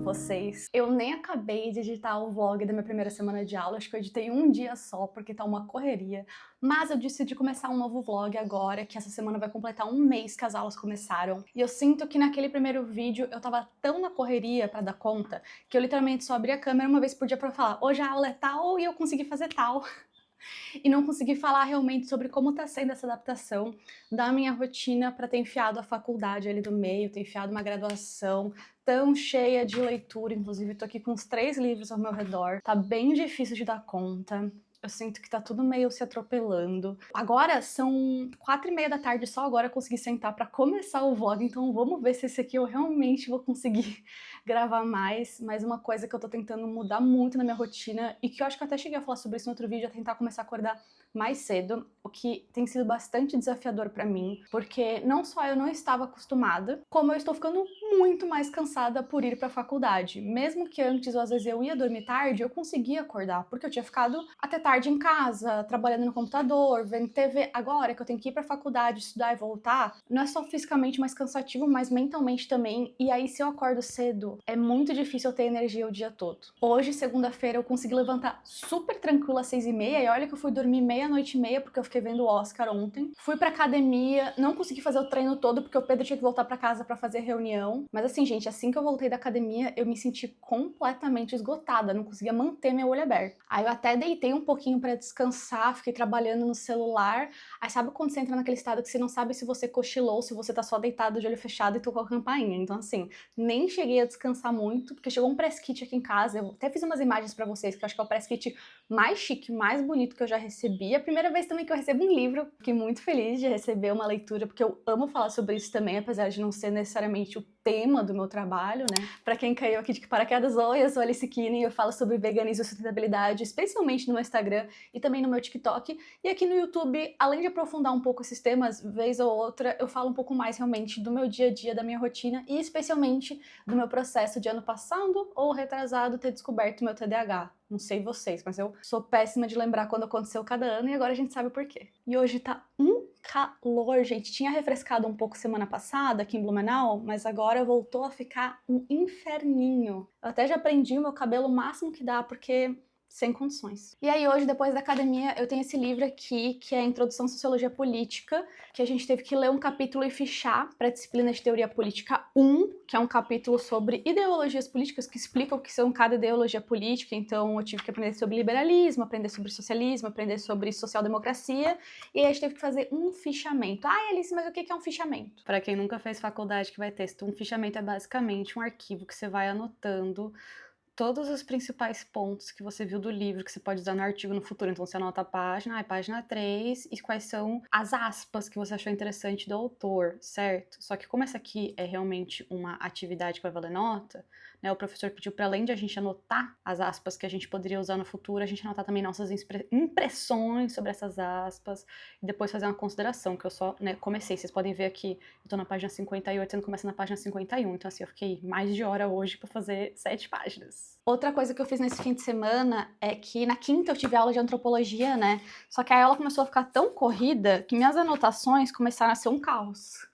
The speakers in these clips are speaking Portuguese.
vocês? Eu nem acabei de editar o vlog da minha primeira semana de aula, acho que eu editei um dia só, porque tá uma correria. Mas eu decidi começar um novo vlog agora, que essa semana vai completar um mês que as aulas começaram. E eu sinto que naquele primeiro vídeo eu tava tão na correria pra dar conta, que eu literalmente só abri a câmera uma vez por dia pra falar hoje a aula é tal e eu consegui fazer tal. E não consegui falar realmente sobre como tá sendo essa adaptação da minha rotina para ter enfiado a faculdade ali no meio, ter enfiado uma graduação tão cheia de leitura, inclusive tô aqui com uns 3 livros ao meu redor, tá bem difícil de dar conta. Eu sinto que tá tudo meio se atropelando. Agora são 4h30 da tarde, só agora eu consegui sentar pra começar o vlog, então vamos ver se esse aqui eu realmente vou conseguir gravar mais. Mas uma coisa que eu tô tentando mudar muito na minha rotina, e que eu acho que eu até cheguei a falar sobre isso no outro vídeo, é tentar começar a acordar mais cedo, o que tem sido bastante desafiador pra mim, porque não só eu não estava acostumada, como eu estou ficando muito mais cansada por ir pra faculdade. Mesmo que antes, ou às vezes eu ia dormir tarde, eu conseguia acordar, porque eu tinha ficado até tarde em casa, trabalhando no computador, vendo TV. Agora que eu tenho que ir pra faculdade, estudar e voltar, não é só fisicamente mais cansativo, mas mentalmente também. E aí, se eu acordo cedo, é muito difícil eu ter energia o dia todo. Hoje, segunda-feira, eu consegui levantar super tranquila às 6h30, e olha que eu fui dormir meia-noite e meia, porque eu fiquei vendo o Oscar ontem. Fui pra academia, não consegui fazer o treino todo, porque o Pedro tinha que voltar pra casa pra fazer reunião. Mas assim, gente, assim que eu voltei da academia, eu me senti completamente esgotada, não conseguia manter meu olho aberto. Aí eu até deitei um pouquinho pra descansar, fiquei trabalhando no celular. Aí sabe quando você entra naquele estado que você não sabe se você cochilou, se você tá só deitado de olho fechado e tocou a campainha. Então assim, nem cheguei a descansar muito, porque chegou um press kit aqui em casa. Eu até fiz umas imagens pra vocês, que eu acho que é o press kit mais chique, mais bonito que eu já recebi. A primeira vez também que eu recebo um livro. Fiquei muito feliz de receber uma leitura, porque eu amo falar sobre isso também, apesar de não ser necessariamente o tema do meu trabalho, né? Pra quem caiu aqui de paraquedas, oi, eu sou Alice Kinney, eu falo sobre veganismo e sustentabilidade, especialmente no meu Instagram e também no meu TikTok. E aqui no YouTube, além de aprofundar um pouco esses temas, vez ou outra, eu falo um pouco mais realmente do meu dia a dia, da minha rotina e especialmente do meu processo de ano passado ou retrasado ter descoberto meu TDAH. Não sei vocês, mas eu sou péssima de lembrar quando aconteceu cada ano e agora a gente sabe o porquê. E hoje tá um calor, gente. Tinha refrescado um pouco semana passada aqui em Blumenau, mas agora voltou a ficar um inferninho. Eu até já prendi o meu cabelo o máximo que dá, porque sem condições. E aí hoje, depois da academia, eu tenho esse livro aqui, que é a Introdução à Sociologia Política, que a gente teve que ler um capítulo e fichar para a disciplina de Teoria Política 1, que é um capítulo sobre ideologias políticas, que explica o que são cada ideologia política. Então eu tive que aprender sobre liberalismo, aprender sobre socialismo, aprender sobre social-democracia, e aí a gente teve que fazer um fichamento. Ai, Alice, mas o que é um fichamento? Para quem nunca fez faculdade que vai texto, um fichamento é basicamente um arquivo que você vai anotando todos os principais pontos que você viu do livro, que você pode usar no artigo no futuro. Então você anota a página, página 3, e quais são as aspas que você achou interessante do autor, certo? Só que como essa aqui é realmente uma atividade que vai valer nota, né, o professor pediu para, além de a gente anotar as aspas que a gente poderia usar no futuro, a gente anotar também nossas impressões sobre essas aspas, e depois fazer uma consideração, que eu só, né, comecei. Vocês podem ver aqui, eu tô na página 58, sendo que começa na página 51, então assim, eu fiquei mais de hora hoje para fazer 7 páginas. Outra coisa que eu fiz nesse fim de semana é que na quinta eu tive aula de antropologia, né? Só que a aula começou a ficar tão corrida que minhas anotações começaram a ser um caos.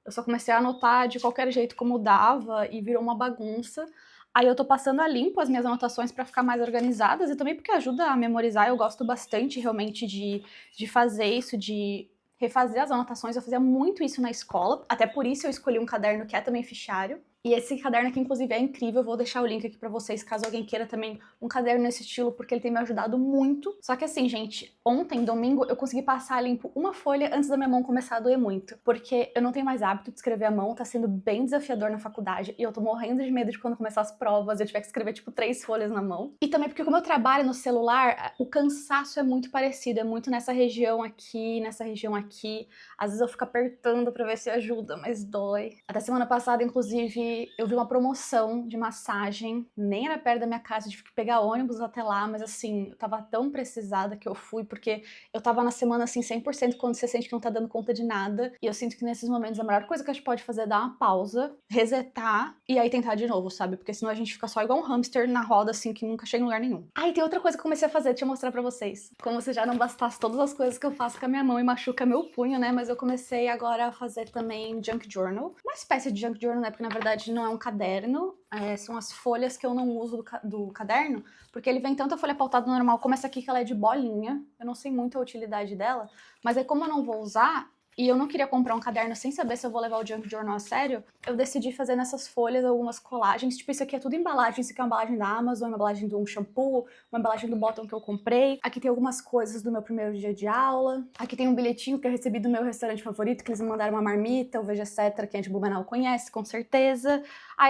Eu só comecei a anotar de qualquer jeito como dava e virou uma bagunça. Aí eu tô passando a limpo as minhas anotações para ficar mais organizadas e também porque ajuda a memorizar. Eu gosto bastante realmente de fazer isso, de refazer as anotações. Eu fazia muito isso na escola, até por isso eu escolhi um caderno que é também fichário. E esse caderno aqui, inclusive, é incrível. Eu vou deixar o link aqui pra vocês, caso alguém queira também um caderno nesse estilo, porque ele tem me ajudado muito. Só que assim, gente, ontem, domingo, eu consegui passar limpo uma folha antes da minha mão começar a doer muito. Porque eu não tenho mais hábito de escrever à mão, tá sendo bem desafiador na faculdade. E eu tô morrendo de medo de quando começar as provas eu tiver que escrever, tipo, 3 folhas na mão. E também porque como eu trabalho no celular, o cansaço é muito parecido. É muito nessa região aqui, nessa região aqui. Às vezes eu fico apertando pra ver se ajuda, mas dói. Até semana passada, inclusive, eu vi uma promoção de massagem, nem era perto da minha casa, eu tive que pegar ônibus até lá, mas assim, eu tava tão precisada que eu fui, porque eu tava na semana assim 100% quando você sente que não tá dando conta de nada, e eu sinto que nesses momentos a melhor coisa que a gente pode fazer é dar uma pausa, resetar e aí tentar de novo, sabe? Porque senão a gente fica só igual um hamster na roda assim, que nunca chega em lugar nenhum. Ah, e tem outra coisa que eu comecei a fazer, deixa eu mostrar pra vocês. Como se já não bastasse todas as coisas que eu faço com a minha mão e machuca meu punho, né? Mas eu comecei agora a fazer também junk journal. Uma espécie de junk journal, né? Porque na verdade não é um caderno, São as folhas que eu não uso do caderno, porque ele vem tanto a folha pautada normal como essa aqui, que ela é de bolinha. Eu não sei muito a utilidade dela, mas aí como eu não vou usar, e eu não queria comprar um caderno sem saber se eu vou levar o Junk Journal a sério, eu decidi fazer nessas folhas algumas colagens. Tipo, isso aqui é tudo embalagem. Isso aqui é uma embalagem da Amazon, uma embalagem de um shampoo, uma embalagem do Bottom que eu comprei. Aqui tem algumas coisas do meu primeiro dia de aula. Aqui tem um bilhetinho que eu recebi do meu restaurante favorito, que eles me mandaram uma marmita, o Vegecetra, que a gente Blumenau conhece, com certeza.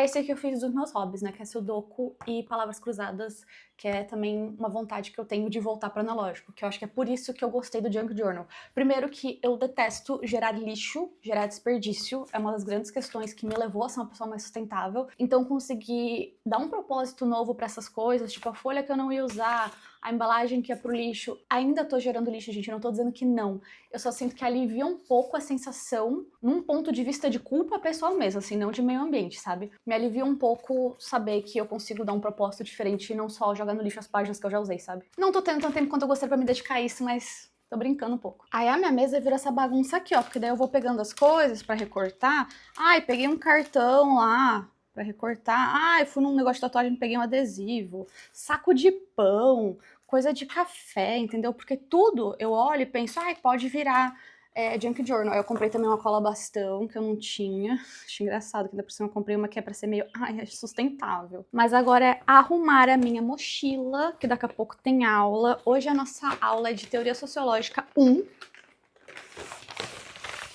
Esse aqui eu fiz dos meus hobbies, né, que é Sudoku e palavras cruzadas, que é também uma vontade que eu tenho de voltar para o analógico, que eu acho que é por isso que eu gostei do Junk Journal. Primeiro que eu detesto gerar lixo, gerar desperdício, é uma das grandes questões que me levou a ser uma pessoa mais sustentável. Então conseguir dar um propósito novo para essas coisas, tipo a folha que eu não ia usar, a embalagem que é pro lixo, ainda tô gerando lixo, gente, eu não tô dizendo que não. Eu só sinto que alivia um pouco a sensação, num ponto de vista de culpa pessoal mesmo, assim, não de meio ambiente, sabe? Me alivia um pouco saber que eu consigo dar um propósito diferente e não só jogar no lixo as páginas que eu já usei, sabe? Não tô tendo tanto tempo quanto eu gostaria pra me dedicar a isso, mas tô brincando um pouco. Aí a minha mesa vira essa bagunça aqui, ó, porque daí eu vou pegando as coisas pra recortar. Ai, peguei um cartão lá pra recortar. Ai, fui num negócio de tatuagem e peguei um adesivo. Saco de pão, coisa de café, entendeu? Porque tudo eu olho e penso, ai, pode virar Junk Journal. Eu comprei também uma cola bastão, que eu não tinha. Acho engraçado que ainda por cima eu comprei uma que é pra ser meio, sustentável. Mas agora é arrumar a minha mochila, que daqui a pouco tem aula. Hoje a nossa aula é de Teoria Sociológica 1.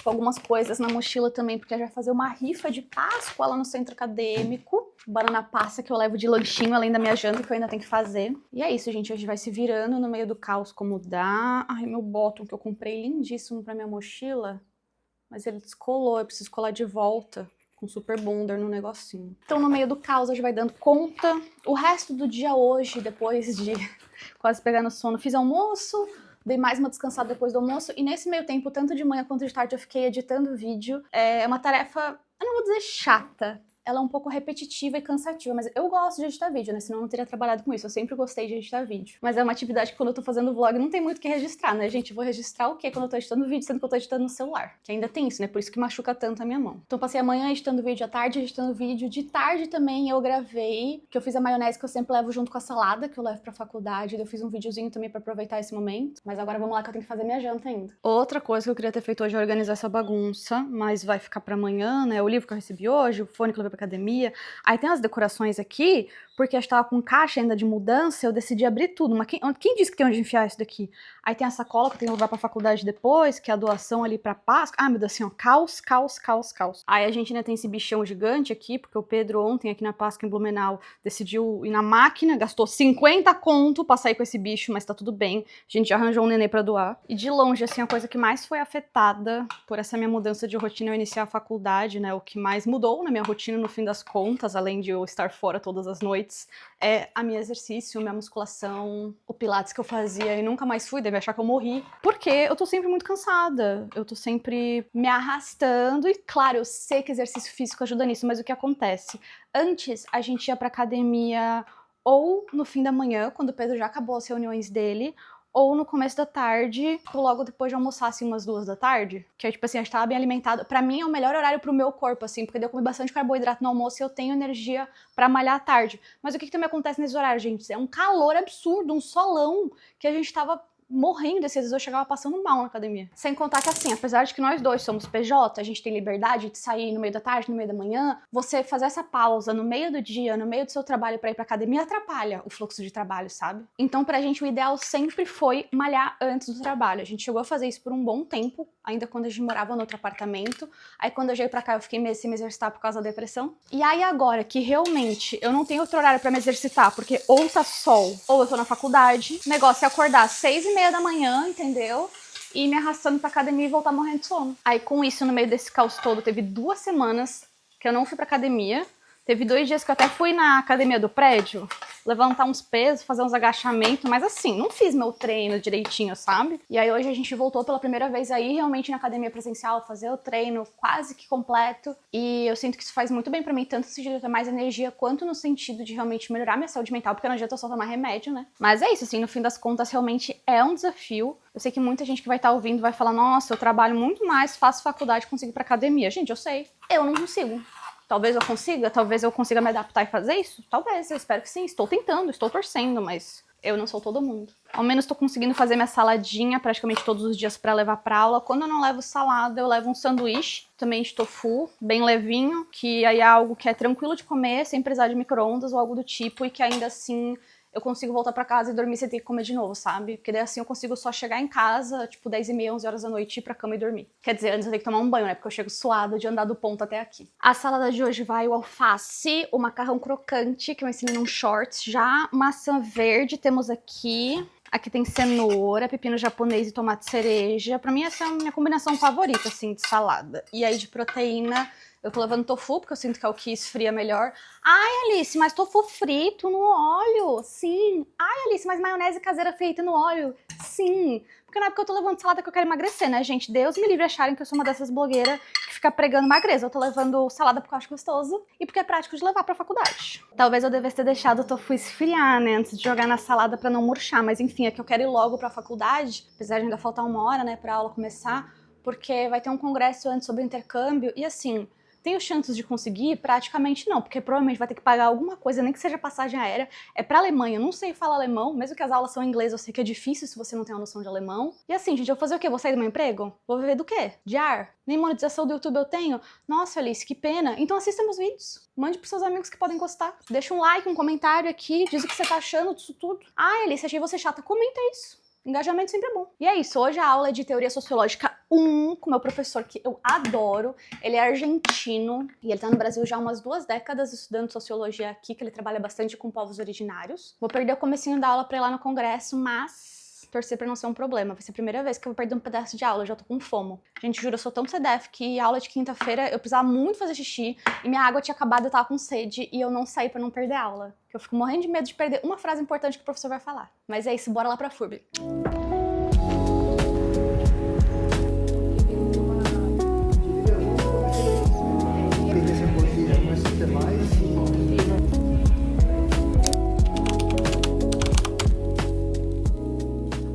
Com algumas coisas na mochila também, porque a gente vai fazer uma rifa de Páscoa lá no centro acadêmico. Banana passa que eu levo de lanchinho, além da minha janta, que eu ainda tenho que fazer. E é isso, gente. Hoje vai se virando no meio do caos como dá. Ai, meu bottom que eu comprei lindíssimo pra minha mochila. Mas ele descolou, eu preciso colar de volta com super bonder no negocinho. Então, no meio do caos, a gente vai dando conta. O resto do dia hoje, depois de quase pegar no sono, fiz almoço, dei mais uma descansada depois do almoço, e nesse meio tempo, tanto de manhã quanto de tarde, eu fiquei editando vídeo. É uma tarefa, eu não vou dizer chata, ela é um pouco repetitiva e cansativa, mas eu gosto de editar vídeo, né? Senão eu não teria trabalhado com isso. Eu sempre gostei de editar vídeo. Mas é uma atividade que quando eu tô fazendo vlog não tem muito o que registrar, né, gente? Eu vou registrar o quê quando eu tô editando vídeo, sendo que eu tô editando no celular? Que ainda tem isso, né? Por isso que machuca tanto a minha mão. Então passei a manhã editando vídeo, à tarde editando vídeo. De tarde também eu gravei, que eu fiz a maionese que eu sempre levo junto com a salada, que eu levo pra faculdade. Eu fiz um videozinho também pra aproveitar esse momento. Mas agora vamos lá que eu tenho que fazer minha janta ainda. Outra coisa que eu queria ter feito hoje é organizar essa bagunça, mas vai ficar pra amanhã, né? O livro que eu recebi hoje, o fone que eu levei pra academia. Aí tem as decorações aqui, porque eu estava com caixa ainda de mudança, eu decidi abrir tudo. Mas quem disse que tem onde enfiar isso daqui? Aí tem essa cola que eu tenho que levar pra faculdade depois, que é a doação ali pra Páscoa. Ah, meu Deus, assim, ó, caos, caos, caos, caos. Aí a gente ainda tem esse bichão gigante aqui, porque o Pedro ontem, aqui na Páscoa em Blumenau, decidiu ir na máquina, gastou 50 conto pra sair com esse bicho, mas tá tudo bem. A gente já arranjou um nenê pra doar. E de longe, assim, a coisa que mais foi afetada por essa minha mudança de rotina ao iniciar a faculdade, né, o que mais mudou na minha rotina no fim das contas, além de eu estar fora todas as noites, é a minha exercício, minha musculação, o pilates que eu fazia e nunca mais fui, deve achar que eu morri, porque eu tô sempre muito cansada, eu tô sempre me arrastando e, claro, eu sei que exercício físico ajuda nisso, mas o que acontece? Antes, a gente ia pra academia ou no fim da manhã, quando o Pedro já acabou as reuniões dele, ou no começo da tarde, ou logo depois de almoçar, assim, umas 2 da tarde. Que é, tipo assim, a gente tava bem alimentado. Pra mim é o melhor horário pro meu corpo, assim, porque daí eu comi bastante carboidrato no almoço e eu tenho energia pra malhar à tarde. Mas o que também acontece nesse horário, gente? É um calor absurdo, um solão, que a gente tava morrendo, às vezes eu chegava passando mal na academia. Sem contar que, assim, apesar de que nós dois somos PJ, a gente tem liberdade de sair no meio da tarde, no meio da manhã, você fazer essa pausa no meio do dia, no meio do seu trabalho pra ir pra academia, atrapalha o fluxo de trabalho, sabe? Então, pra gente, o ideal sempre foi malhar antes do trabalho. A gente chegou a fazer isso por um bom tempo, ainda quando a gente morava no outro apartamento. Aí, quando eu cheguei pra cá, eu fiquei meio sem me exercitar por causa da depressão. E aí, agora que realmente eu não tenho outro horário pra me exercitar, porque ou tá sol, ou eu tô na faculdade, o negócio é acordar às 6h30 da manhã, entendeu? E me arrastando pra academia e voltar morrendo de sono. Aí, com isso, no meio desse caos todo, teve 2 semanas que eu não fui pra academia. Teve 2 dias que eu até fui na academia do prédio, levantar uns pesos, fazer uns agachamentos, mas assim, não fiz meu treino direitinho, sabe? E aí hoje a gente voltou pela primeira vez aí realmente na academia presencial, fazer o treino quase que completo. E eu sinto que isso faz muito bem pra mim, tanto no sentido de ter mais energia, quanto no sentido de realmente melhorar minha saúde mental, porque não adianta eu só tomar remédio, né? Mas é isso, assim, no fim das contas, realmente é um desafio. Eu sei que muita gente que vai estar ouvindo vai falar, nossa, eu trabalho muito mais, faço faculdade, consigo ir pra academia. Gente, eu sei, eu não consigo. Talvez eu consiga me adaptar e fazer isso? Talvez, eu espero que sim. Estou tentando, estou torcendo, mas eu não sou todo mundo. Ao menos estou conseguindo fazer minha saladinha praticamente todos os dias para levar para aula. Quando eu não levo salada, eu levo um sanduíche, também de tofu, bem levinho, que aí é algo que é tranquilo de comer, sem precisar de micro-ondas ou algo do tipo, e que ainda assim eu consigo voltar pra casa e dormir sem ter que comer de novo, sabe? Porque daí assim eu consigo só chegar em casa, tipo 10h30, 11 horas da noite, ir pra cama e dormir. Quer dizer, antes eu tenho que tomar um banho, né? Porque eu chego suada de andar do ponto até aqui. A salada de hoje vai o alface, o macarrão crocante, que eu ensinei num shorts já, maçã verde temos aqui. Aqui tem cenoura, pepino japonês e tomate cereja. Pra mim essa é a minha combinação favorita, assim, de salada. E aí de proteína, eu tô levando tofu, porque eu sinto que é o que esfria melhor. Ai, Alice, mas tofu frito no óleo? Sim. Ai, Alice, mas maionese caseira feita no óleo? Sim. Porque não é porque eu tô levando salada que eu quero emagrecer, né, gente? Deus me livre acharem que eu sou uma dessas blogueiras que fica pregando magreza. Eu tô levando salada porque eu acho gostoso e porque é prático de levar pra faculdade. Talvez eu devesse ter deixado o tofu esfriar, né, antes de jogar na salada pra não murchar. Mas enfim, é que eu quero ir logo pra faculdade, apesar de ainda faltar 1 hora, né, pra aula começar, porque vai ter um congresso antes sobre intercâmbio e assim... Tenho chances de conseguir? Praticamente não, porque provavelmente vai ter que pagar alguma coisa, nem que seja passagem aérea. É pra Alemanha, eu não sei falar alemão, mesmo que as aulas são em inglês, eu sei que é difícil se você não tem uma noção de alemão. E assim, gente, eu vou fazer o quê? Vou sair do meu emprego? Vou viver do quê? De ar? Nem monetização do YouTube eu tenho? Nossa, Alice, que pena. Então assista meus vídeos. Mande pros seus amigos que podem gostar. Deixa um like, um comentário aqui, diz o que você tá achando disso tudo. Ai, Alice, achei você chata. Comenta isso. Engajamento sempre é bom. E é isso, hoje a aula é de Teoria Sociológica 1, com meu professor que eu adoro. Ele é argentino e ele tá no Brasil já há umas 2 décadas estudando Sociologia aqui, que ele trabalha bastante com povos originários. Vou perder o comecinho da aula pra ir lá no congresso, mas... torcer pra não ser um problema. Vai ser a primeira vez que eu vou perder um pedaço de aula, eu já tô com fome. Gente, juro, eu sou tão CDF que a aula de quinta-feira eu precisava muito fazer xixi e minha água tinha acabado, eu tava com sede e eu não saí pra não perder a aula. Eu fico morrendo de medo de perder uma frase importante que o professor vai falar. Mas é isso, bora lá pra FURB.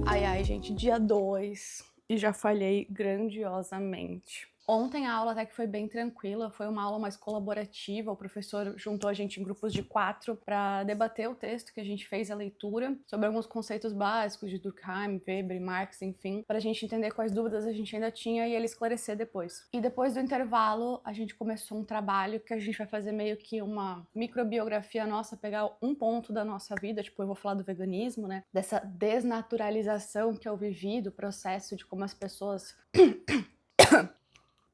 Ai, gente, dia 2 e já falhei grandiosamente. Ontem a aula até que foi bem tranquila, foi uma aula mais colaborativa, o professor juntou a gente em grupos de 4 para debater o texto que a gente fez, a leitura, sobre alguns conceitos básicos de Durkheim, Weber e Marx, enfim, para a gente entender quais dúvidas a gente ainda tinha e ele esclarecer depois. E depois do intervalo, a gente começou um trabalho que a gente vai fazer meio que uma microbiografia nossa, pegar um ponto da nossa vida, tipo, eu vou falar do veganismo, né, dessa desnaturalização que eu vivi, do processo de como as pessoas...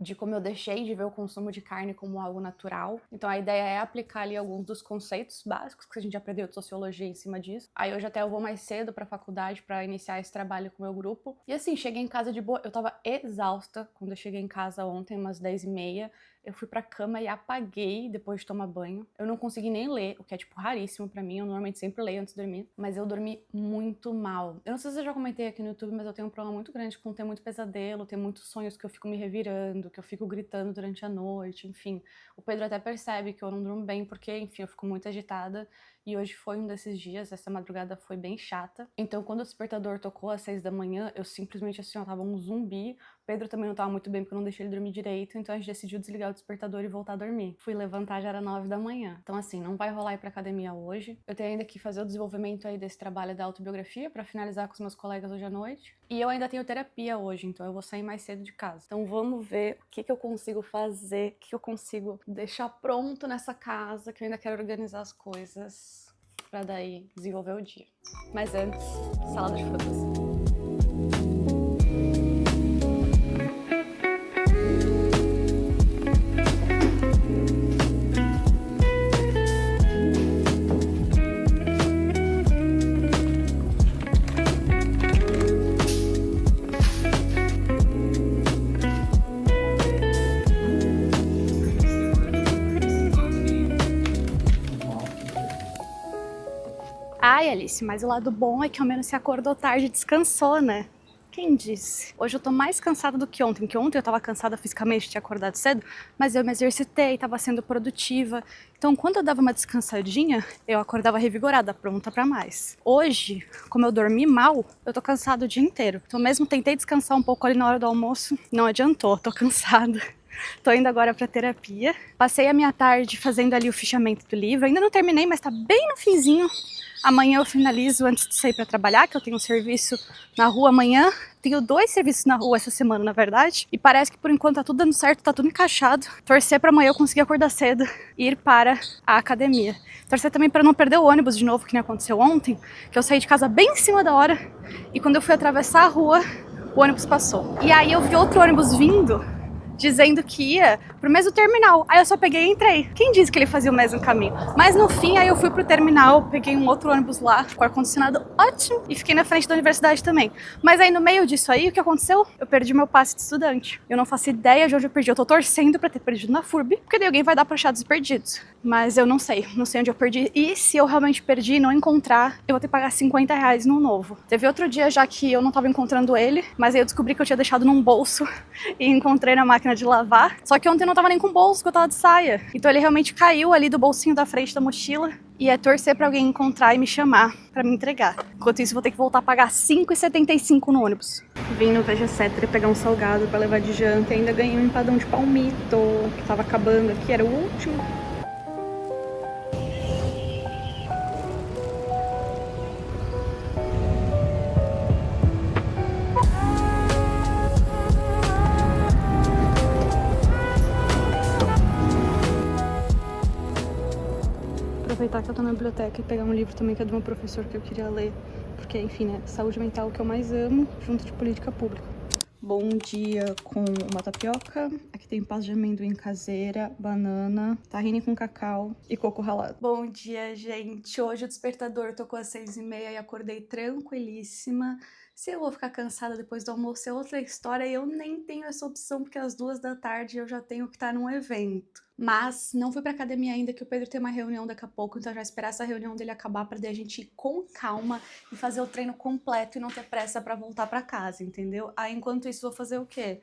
de como eu deixei de ver o consumo de carne como algo natural. Então a ideia é aplicar ali alguns dos conceitos básicos que a gente aprendeu de sociologia em cima disso. Aí hoje até eu vou mais cedo pra faculdade pra iniciar esse trabalho com o meu grupo. E assim, cheguei em casa de boa, eu tava exausta quando eu cheguei em casa ontem, umas 10h30. Eu fui pra cama e apaguei depois de tomar banho. Eu não consegui nem ler, o que é, tipo, raríssimo pra mim. Eu normalmente sempre leio antes de dormir. Mas eu dormi muito mal. Eu não sei se eu já comentei aqui no YouTube, mas eu tenho um problema muito grande com ter muito pesadelo, ter muitos sonhos que eu fico me revirando, que eu fico gritando durante a noite, enfim. O Pedro até percebe que eu não durmo bem porque, enfim, eu fico muito agitada. E hoje foi um desses dias, essa madrugada foi bem chata. Então, quando o despertador tocou às 6 da manhã, eu simplesmente, assim, eu tava um zumbi. O Pedro também não tava muito bem porque eu não deixei ele dormir direito, então a gente decidiu desligar o despertador e voltar a dormir. Fui levantar, já era 9 da manhã. Então, assim, não vai rolar ir pra academia hoje. Eu tenho ainda que fazer o desenvolvimento aí desse trabalho da autobiografia pra finalizar com os meus colegas hoje à noite. E eu ainda tenho terapia hoje, então eu vou sair mais cedo de casa. Então vamos ver o que eu consigo fazer, o que eu consigo deixar pronto nessa casa, que eu ainda quero organizar as coisas pra daí desenvolver o dia. Mas antes, salada de frutas. Ai, Alice, mas o lado bom é que ao menos você acordou tarde e descansou, né? Quem disse? Hoje eu tô mais cansada do que ontem, porque ontem eu tava cansada fisicamente de ter acordado cedo, mas eu me exercitei, tava sendo produtiva. Então, quando eu dava uma descansadinha, eu acordava revigorada, pronta pra mais. Hoje, como eu dormi mal, eu tô cansada o dia inteiro. Então, mesmo tentei descansar um pouco ali na hora do almoço, não adiantou, tô cansada. Tô indo agora pra terapia. Passei a minha tarde fazendo ali o fichamento do livro. Ainda não terminei, mas tá bem no finzinho. Amanhã eu finalizo antes de sair pra trabalhar, que eu tenho um serviço na rua amanhã. Tenho 2 serviços na rua essa semana, na verdade. E parece que por enquanto tá tudo dando certo, tá tudo encaixado. Torcer pra amanhã eu conseguir acordar cedo e ir para a academia. Torcer também pra não perder o ônibus de novo, que nem aconteceu ontem. Que eu saí de casa bem em cima da hora. E quando eu fui atravessar a rua, o ônibus passou. E aí eu vi outro ônibus vindo, dizendo que ia pro mesmo terminal. Aí eu só peguei e entrei. Quem disse que ele fazia o mesmo caminho? Mas no fim, aí eu fui pro terminal, peguei um outro ônibus lá, com ar-condicionado ótimo, e fiquei na frente da universidade também. Mas aí no meio disso aí, o que aconteceu? Eu perdi meu passe de estudante. Eu não faço ideia de onde eu perdi. Eu tô torcendo pra ter perdido na FURB, porque daí alguém vai dar pra achados perdidos. Mas eu não sei onde eu perdi. E se eu realmente perdi e não encontrar, eu vou ter que pagar R$50 num novo. Teve outro dia já que eu não tava encontrando ele, mas aí eu descobri que eu tinha deixado num bolso e encontrei na máquina de lavar. Só que ontem eu não tava nem com bolso, porque eu tava de saia. Então ele realmente caiu ali do bolsinho da frente da mochila. E é torcer pra alguém encontrar e me chamar pra me entregar. Enquanto isso, eu vou ter que voltar a pagar R$5,75 no ônibus. Vim no Vegesetra pegar um salgado pra levar de janta e ainda ganhei um empadão de palmito, que tava acabando aqui, era o último. Aproveitar que eu tô na biblioteca e pegar um livro também que é do meu professor que eu queria ler, porque, enfim, né, saúde mental é o que eu mais amo, junto de política pública. Bom dia com uma tapioca, aqui tem pasta de amendoim caseira, banana, tahine com cacau e coco ralado. Bom dia, gente! Hoje o despertador tocou às 6h30 e acordei tranquilíssima. Se eu vou ficar cansada depois do almoço é outra história e eu nem tenho essa opção porque às 2 da tarde eu já tenho que estar num evento. Mas não fui pra academia ainda, que o Pedro tem uma reunião daqui a pouco, então já esperar essa reunião dele acabar pra daí a gente ir com calma e fazer o treino completo e não ter pressa pra voltar pra casa, entendeu? Aí enquanto isso vou fazer o quê?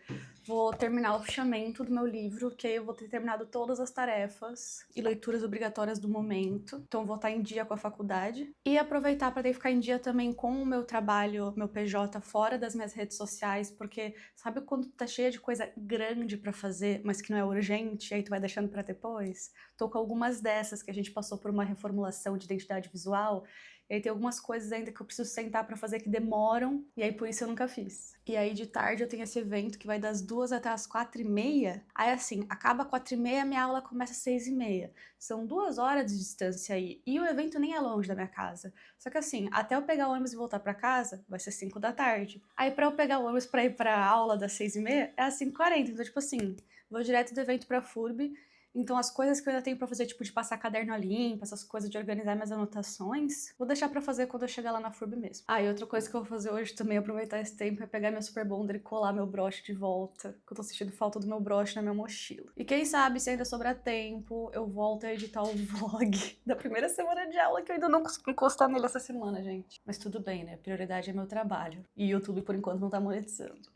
Vou terminar o fichamento do meu livro, que aí eu vou ter terminado todas as tarefas e leituras obrigatórias do momento, então vou estar em dia com a faculdade e aproveitar pra daí ficar em dia também com o meu trabalho, meu PJ fora das minhas redes sociais, porque sabe quando tá cheia de coisa grande pra fazer, mas que não é urgente, e aí tu vai deixando pra depois? Tô com algumas dessas que a gente passou por uma reformulação de identidade visual, e aí tem algumas coisas ainda que eu preciso sentar pra fazer que demoram, e aí por isso eu nunca fiz. E aí de tarde eu tenho esse evento que vai das 2 até as 4h30, aí assim, acaba 4h30, minha aula começa às 6h30. São 2 horas de distância aí, e o evento nem é longe da minha casa. Só que assim, até eu pegar o ônibus e voltar pra casa, vai ser 5 da tarde. Aí pra eu pegar o ônibus pra ir pra aula das 6h30, é às 5h40, então tipo assim, vou direto do evento pra FURB. Então as coisas que eu ainda tenho pra fazer, tipo de passar caderno a limpo, essas coisas de organizar minhas anotações, vou deixar pra fazer quando eu chegar lá na FURB mesmo. Ah, e outra coisa que eu vou fazer hoje também, aproveitar esse tempo, é pegar minha Super Bonder e colar meu broche de volta, que eu tô sentindo falta do meu broche na minha mochila. E quem sabe, se ainda sobrar tempo, eu volto a editar o vlog da primeira semana de aula, que eu ainda não consegui encostar nele essa semana, gente. Mas tudo bem, né? A prioridade é meu trabalho. E o YouTube, por enquanto, não tá monetizando.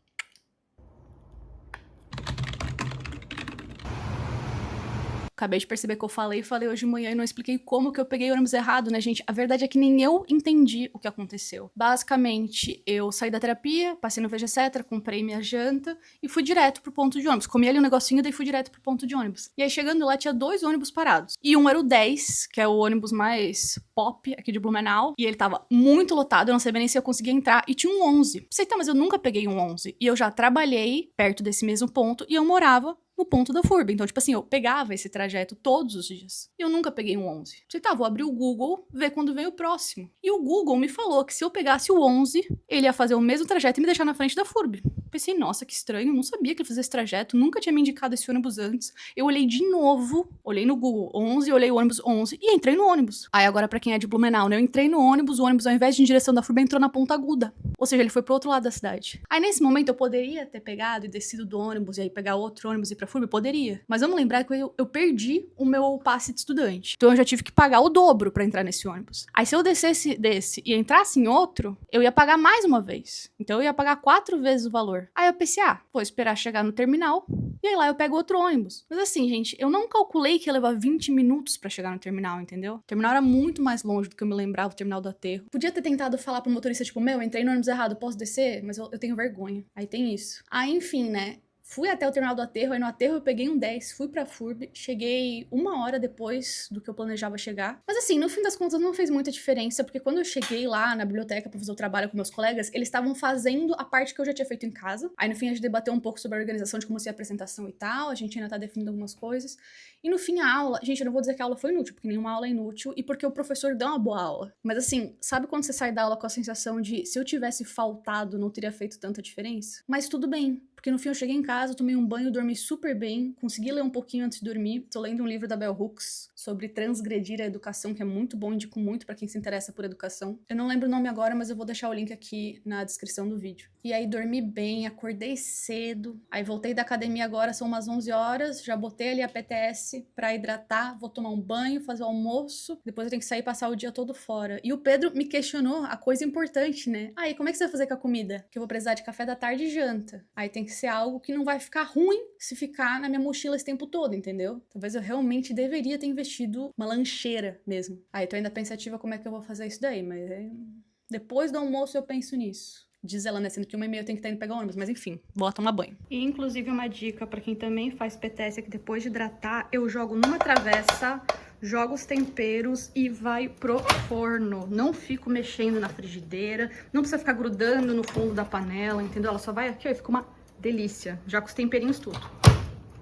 Acabei de perceber que eu falei hoje de manhã e não expliquei como que eu peguei o ônibus errado, né, gente? A verdade é que nem eu entendi o que aconteceu. Basicamente, eu saí da terapia, passei no Vegesetra, comprei minha janta e fui direto pro ponto de ônibus. Comi ali um negocinho, daí fui direto pro ponto de ônibus. E aí, chegando lá, tinha 2 ônibus parados. E um era o 10, que é o ônibus mais pop aqui de Blumenau. E ele tava muito lotado, eu não sabia nem se eu conseguia entrar. E tinha um 11. Pensei, tá, mas eu nunca peguei um 11. E eu já trabalhei perto desse mesmo ponto e eu morava no ponto da FURB. Então, tipo assim, eu pegava esse trajeto todos os dias. E eu nunca peguei um 11. Você tá, vou abrir o Google, ver quando vem o próximo. E o Google me falou que se eu pegasse o 11, ele ia fazer o mesmo trajeto e me deixar na frente da FURB. Pensei, nossa, que estranho, não sabia que ele fazia esse trajeto, nunca tinha me indicado esse ônibus antes. Eu olhei de novo, olhei no Google 11, olhei o ônibus 11 e entrei no ônibus. Aí agora pra quem é de Blumenau, né, eu entrei no ônibus, o ônibus ao invés de ir em direção da FURB entrou na Ponta Aguda. Ou seja, ele foi pro outro lado da cidade. Aí nesse momento eu poderia ter pegado e descido do ônibus e aí pegar outro ônibus e ir pra FURB? Poderia. Mas vamos lembrar que eu perdi o meu passe de estudante. Então eu já tive que pagar o dobro pra entrar nesse ônibus. Aí se eu descesse desse e entrasse em outro, eu ia pagar mais uma vez. Então eu ia pagar 4 vezes o valor. Aí eu pensei, vou esperar chegar no terminal e aí lá eu pego outro ônibus. Mas assim, gente, eu não calculei que ia levar 20 minutos pra chegar no terminal, entendeu? O terminal era muito mais longe do que eu me lembrava, o terminal do aterro. Podia ter tentado falar pro motorista, tipo, meu, entrei no ônibus errado, posso descer? Mas eu tenho vergonha. Aí tem isso. Aí, enfim, né? Fui até o terminal do aterro, aí no aterro eu peguei um 10, fui pra FURB, cheguei 1 hora depois do que eu planejava chegar. Mas assim, no fim das contas não fez muita diferença, porque quando eu cheguei lá na biblioteca pra fazer o trabalho com meus colegas, eles estavam fazendo a parte que eu já tinha feito em casa. Aí no fim a gente debateu um pouco sobre a organização de como seria a apresentação e tal, a gente ainda tá definindo algumas coisas. E no fim a aula, gente, eu não vou dizer que a aula foi inútil, porque nenhuma aula é inútil, e porque o professor deu uma boa aula. Mas assim, sabe quando você sai da aula com a sensação de se eu tivesse faltado não teria feito tanta diferença? Mas tudo bem, porque no fim eu cheguei em casa, tomei um banho, dormi super bem, consegui ler um pouquinho antes de dormir. Tô lendo um livro da Bell Hooks sobre transgredir a educação, que é muito bom, indico muito pra quem se interessa por educação. Eu não lembro o nome agora, mas eu vou deixar o link aqui na descrição do vídeo. E aí dormi bem, acordei cedo, aí voltei da academia agora, são umas 11 horas, já botei ali a PTS pra hidratar, vou tomar um banho, fazer o almoço, depois eu tenho que sair e passar o dia todo fora. E o Pedro me questionou a coisa importante, né? Aí, como é que você vai fazer com a comida? Que eu vou precisar de café da tarde e janta. Aí tem que ser algo que não vai ficar ruim se ficar na minha mochila esse tempo todo, entendeu? Talvez eu realmente deveria ter investido uma lancheira mesmo. Aí tô ainda pensativa como é que eu vou fazer isso daí, mas depois do almoço eu penso nisso. Diz ela, né, sendo que 1h30 eu tenho que estar indo pegar ônibus, mas enfim, vou tomar banho. E inclusive uma dica pra quem também faz PTS é que depois de hidratar, eu jogo numa travessa, jogo os temperos e vai pro forno. Não fico mexendo na frigideira, não precisa ficar grudando no fundo da panela, entendeu? Ela só vai aqui, ó, e fica uma delícia, já com os temperinhos tudo.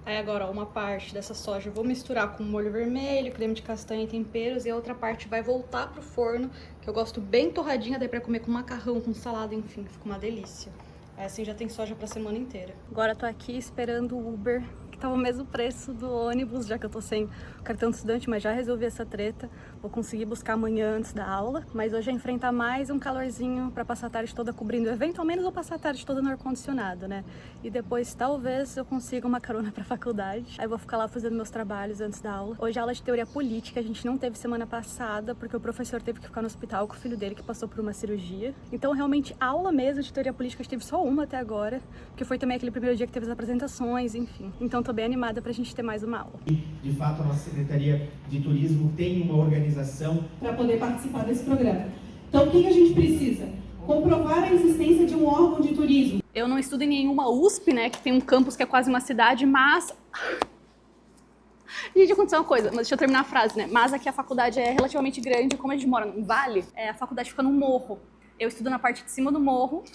Aí agora, ó, uma parte dessa soja eu vou misturar com molho vermelho, creme de castanha e temperos, e a outra parte vai voltar pro forno, que eu gosto bem torradinha, daí pra comer com macarrão, com salada, enfim, fica uma delícia. Aí assim já tem soja pra semana inteira. Agora eu tô aqui esperando o Uber, que tá o mesmo preço do ônibus, já que eu tô sem o cartão de estudante, mas já resolvi essa treta. Vou conseguir buscar amanhã antes da aula, mas hoje é enfrentar mais um calorzinho pra passar a tarde toda cobrindo o evento, ao menos vou passar a tarde toda no ar-condicionado, né? E depois talvez eu consiga uma carona pra faculdade, aí vou ficar lá fazendo meus trabalhos antes da aula. Hoje é aula de teoria política, a gente não teve semana passada, porque o professor teve que ficar no hospital com o filho dele, que passou por uma cirurgia. Então realmente aula mesmo de teoria política, a gente teve só uma até agora, que foi também aquele primeiro dia que teve as apresentações, enfim. Então tô bem animada pra gente ter mais uma aula. De fato, a nossa Secretaria de Turismo tem uma organização para poder participar desse programa. Então, o que a gente precisa? Comprovar a existência de um órgão de turismo. Eu não estudo em nenhuma USP, né, que tem um campus que é quase uma cidade, mas... Gente, aconteceu uma coisa, mas deixa eu terminar a frase, né? Mas aqui a faculdade é relativamente grande, como a gente mora num vale, a faculdade fica num morro. Eu estudo na parte de cima do morro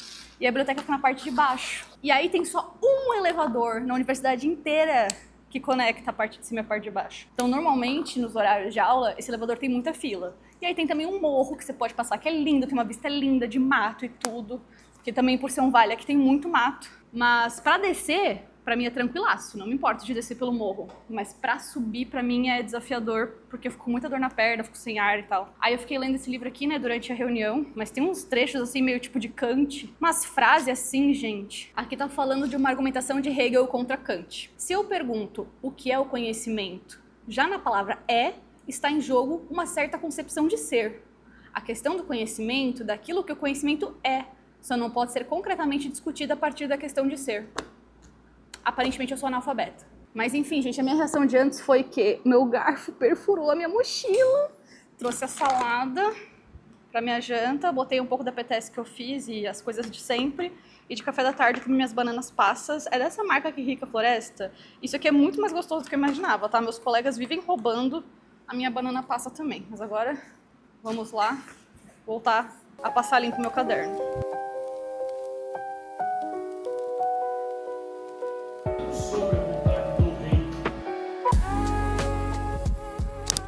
e a biblioteca fica na parte de baixo. E aí tem só um elevador na universidade inteira que conecta a parte de cima e a parte de baixo. Então, normalmente, nos horários de aula, esse elevador tem muita fila. E aí tem também um morro que você pode passar, que é lindo, tem uma vista linda de mato e tudo. Que também, por ser um vale, aqui tem muito mato. Mas pra descer, pra mim é tranquilaço, não me importa de descer pelo morro. Mas pra subir, pra mim é desafiador, porque eu fico com muita dor na perna, fico sem ar e tal. Aí eu fiquei lendo esse livro aqui, né, durante a reunião, mas tem uns trechos assim, meio tipo de Kant. Umas frases assim, gente. Aqui tá falando de uma argumentação de Hegel contra Kant. Se eu pergunto o que é o conhecimento, já na palavra está em jogo uma certa concepção de ser. A questão do conhecimento, daquilo que o conhecimento é, só não pode ser concretamente discutida a partir da questão de ser. Aparentemente eu sou analfabeta. Mas enfim, gente, a minha reação de antes foi que meu garfo perfurou a minha mochila, trouxe a salada pra minha janta, botei um pouco da PTS que eu fiz e as coisas de sempre, e de café da tarde comi minhas bananas passas. É dessa marca aqui, Rica Floresta. Isso aqui é muito mais gostoso do que eu imaginava, tá? Meus colegas vivem roubando a minha banana passa também. Mas agora, vamos lá, voltar a passar limpo meu caderno.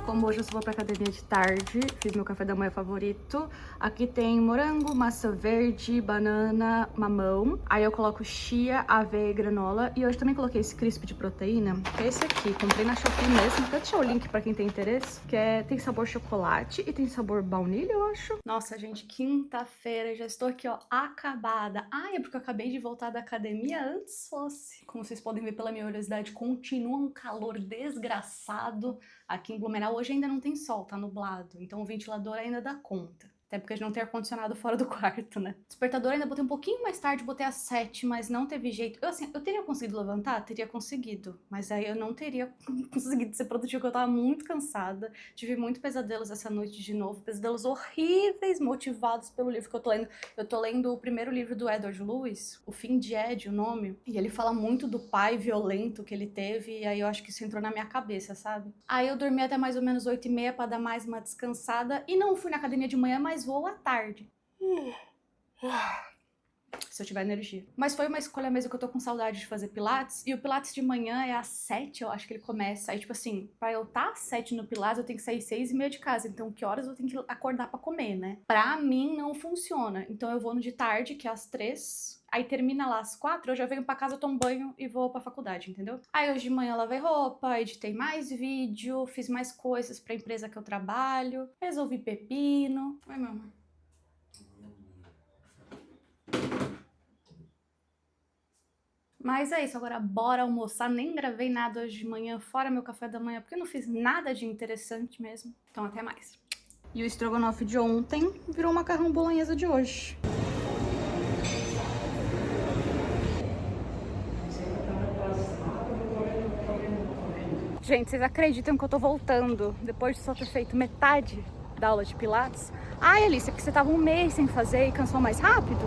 Como hoje eu só vou pra academia de tarde, fiz meu café da manhã favorito. Aqui tem morango, massa verde, banana, mamão. Aí eu coloco chia, aveia e granola. E hoje também coloquei esse crisp de proteína, que é esse aqui. Comprei na Shopee mesmo. Vou deixar o link pra quem tem interesse. Que tem sabor chocolate e tem sabor baunilha, eu acho. Nossa, gente, quinta-feira. Já estou aqui, ó, acabada. É porque eu acabei de voltar da academia antes fosse. Como vocês podem ver pela minha oleosidade, continua um calor desgraçado. Aqui em Blumenau hoje ainda não tem sol, tá nublado, então o ventilador ainda dá conta. Até porque a gente não tem ar-condicionado fora do quarto, né? Despertador ainda botei um pouquinho mais tarde, botei às 7, mas não teve jeito. Eu teria conseguido levantar? Teria conseguido. Mas aí eu não teria conseguido ser produtiva, porque eu tava muito cansada. Tive muito pesadelos essa noite de novo. Pesadelos horríveis, motivados pelo livro que eu tô lendo. Eu tô lendo o primeiro livro do Edward Lewis, O Fim de Ed, o nome. E ele fala muito do pai violento que ele teve. E aí eu acho que isso entrou na minha cabeça, sabe? Aí eu dormi até mais ou menos 8h30 pra dar mais uma descansada. E não fui na academia de manhã, mas vou à tarde. Se eu tiver energia. Mas foi uma escolha mesmo que eu tô com saudade de fazer pilates. E o pilates de manhã é às 7, eu acho que ele começa. Aí, tipo assim, pra eu estar às 7 no pilates, eu tenho que sair 6h30 de casa. Então, que horas eu tenho que acordar pra comer, né? Pra mim, não funciona. Então, eu vou no de tarde, que é às 3. Aí termina lá às 4, eu já venho pra casa, tomo banho e vou pra faculdade, entendeu? Aí hoje de manhã lavei roupa, editei mais vídeo, fiz mais coisas pra empresa que eu trabalho, resolvi pepino. Oi, mamãe. Mas é isso, agora bora almoçar. Nem gravei nada hoje de manhã, fora meu café da manhã, porque eu não fiz nada de interessante mesmo. Então até mais. E o estrogonofe de ontem virou macarrão bolonhesa de hoje. Gente, vocês acreditam que eu tô voltando depois de só ter feito metade da aula de pilates? Ai, Alice, é porque você tava um mês sem fazer e cansou mais rápido?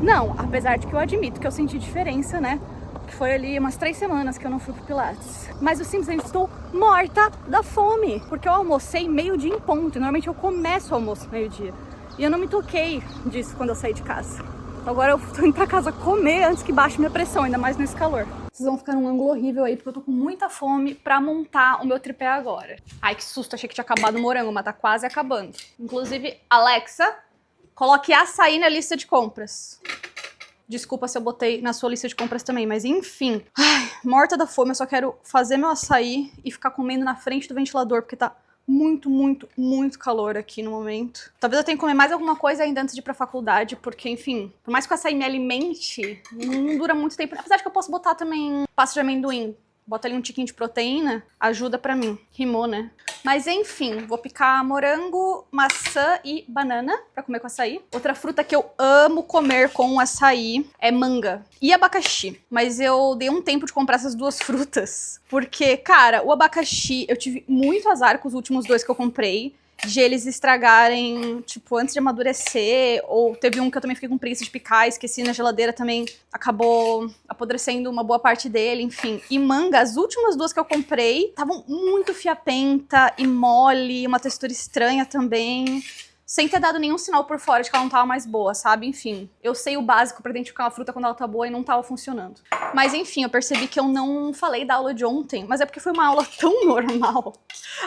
Não, apesar de que eu admito que eu senti diferença, né? Que foi ali umas 3 semanas que eu não fui pro pilates. Mas eu simplesmente estou morta da fome, porque eu almocei meio-dia em ponto. E normalmente eu começo o almoço meio-dia. E eu não me toquei disso quando eu saí de casa. Então agora eu tô indo pra casa comer antes que baixe minha pressão, ainda mais nesse calor. Vocês vão ficar num ângulo horrível aí, porque eu tô com muita fome pra montar o meu tripé agora. Ai, que susto, achei que tinha acabado o morango, mas tá quase acabando. Inclusive, Alexa, coloque açaí na lista de compras. Desculpa se eu botei na sua lista de compras também, mas enfim. Ai, morta da fome, eu só quero fazer meu açaí e ficar comendo na frente do ventilador, porque tá muito, muito, muito calor aqui no momento. Talvez eu tenha que comer mais alguma coisa ainda antes de ir pra faculdade, porque, enfim, por mais que o açaí me alimente, não dura muito tempo. Apesar de que eu posso botar também pasta de amendoim. Bota ali um tiquinho de proteína, ajuda pra mim. Rimou, né? Mas enfim, vou picar morango, maçã e banana pra comer com açaí. Outra fruta que eu amo comer com açaí é manga e abacaxi. Mas eu dei um tempo de comprar essas duas frutas, porque, cara, o abacaxi, eu tive muito azar com os últimos 2 que eu comprei, de eles estragarem, tipo, antes de amadurecer, ou teve um que eu também fiquei com preguiça de picar, esqueci na geladeira também, acabou apodrecendo uma boa parte dele, enfim. E manga, as últimas 2 que eu comprei, estavam muito fiapenta e mole, uma textura estranha também, sem ter dado nenhum sinal por fora de que ela não tava mais boa, sabe? Enfim, eu sei o básico pra identificar uma fruta quando ela tá boa e não tava funcionando. Mas enfim, eu percebi que eu não falei da aula de ontem, mas é porque foi uma aula tão normal.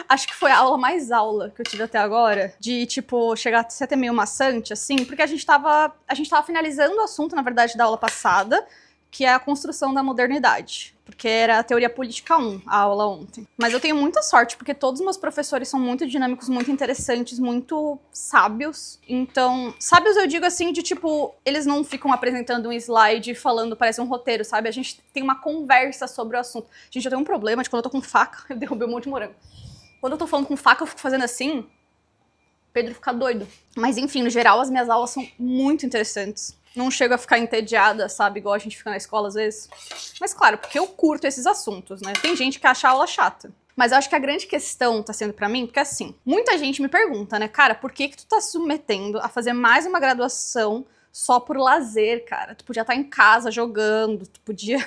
Acho que foi a aula mais aula que eu tive até agora, de, tipo, chegar a ser até meio maçante, assim, porque a gente tava finalizando o assunto, na verdade, da aula passada, que é a construção da modernidade. Porque era a teoria política 1, a aula ontem. Mas eu tenho muita sorte, porque todos os meus professores são muito dinâmicos, muito interessantes, muito sábios. Então, sábios eu digo assim, de tipo, eles não ficam apresentando um slide falando, parece um roteiro, sabe? A gente tem uma conversa sobre o assunto. Gente, eu tenho um problema de quando eu tô com faca, eu derrubei um monte de morango. Quando eu tô falando com faca, eu fico fazendo assim, Pedro fica doido. Mas enfim, no geral, as minhas aulas são muito interessantes. Não chego a ficar entediada, sabe? Igual a gente fica na escola às vezes. Mas claro, porque eu curto esses assuntos, né? Tem gente que acha a aula chata. Mas eu acho que a grande questão tá sendo pra mim, porque assim, muita gente me pergunta, né? Cara, por que tu tá se submetendo a fazer mais uma graduação só por lazer, cara? Tu podia estar em casa jogando, tu podia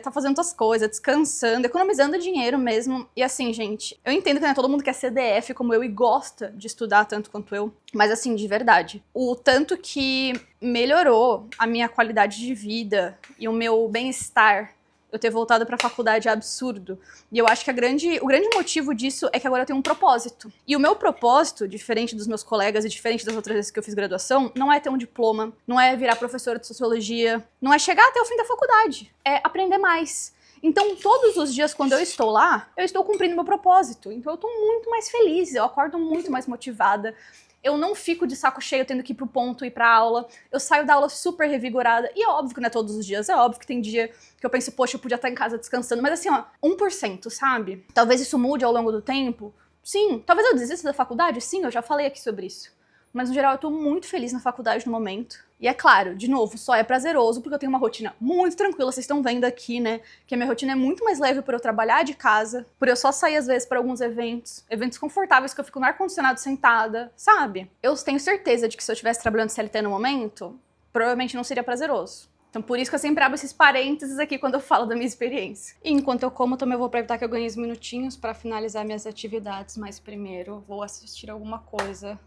tá fazendo tuas coisas, descansando, economizando dinheiro mesmo. E assim, gente, eu entendo que não é todo mundo que é CDF como eu e gosta de estudar tanto quanto eu, mas assim, de verdade, o tanto que melhorou a minha qualidade de vida e o meu bem-estar eu ter voltado pra faculdade é absurdo. E eu acho que o grande motivo disso é que agora eu tenho um propósito. E o meu propósito, diferente dos meus colegas e diferente das outras vezes que eu fiz graduação, não é ter um diploma, não é virar professora de sociologia, não é chegar até o fim da faculdade, é aprender mais. Então, todos os dias quando eu estou lá, eu estou cumprindo meu propósito. Então eu tô muito mais feliz, eu acordo muito mais motivada. Eu não fico de saco cheio tendo que ir pro ponto e ir pra aula. Eu saio da aula super revigorada. E é óbvio que não é todos os dias. É óbvio que tem dia que eu penso, poxa, eu podia estar em casa descansando. Mas assim, ó, 1%, sabe? Talvez isso mude ao longo do tempo. Sim. Talvez eu desista da faculdade. Sim, eu já falei aqui sobre isso. Mas no geral eu tô muito feliz na faculdade no momento. E é claro, de novo, só é prazeroso porque eu tenho uma rotina muito tranquila. Vocês estão vendo aqui, né, que a minha rotina é muito mais leve por eu trabalhar de casa, por eu só sair às vezes para alguns eventos confortáveis que eu fico no ar-condicionado sentada, sabe? Eu tenho certeza de que se eu estivesse trabalhando CLT no momento, provavelmente não seria prazeroso. Então por isso que eu sempre abro esses parênteses aqui quando eu falo da minha experiência. E enquanto eu como, também vou aproveitar que eu ganhei uns minutinhos para finalizar minhas atividades, mas primeiro vou assistir alguma coisa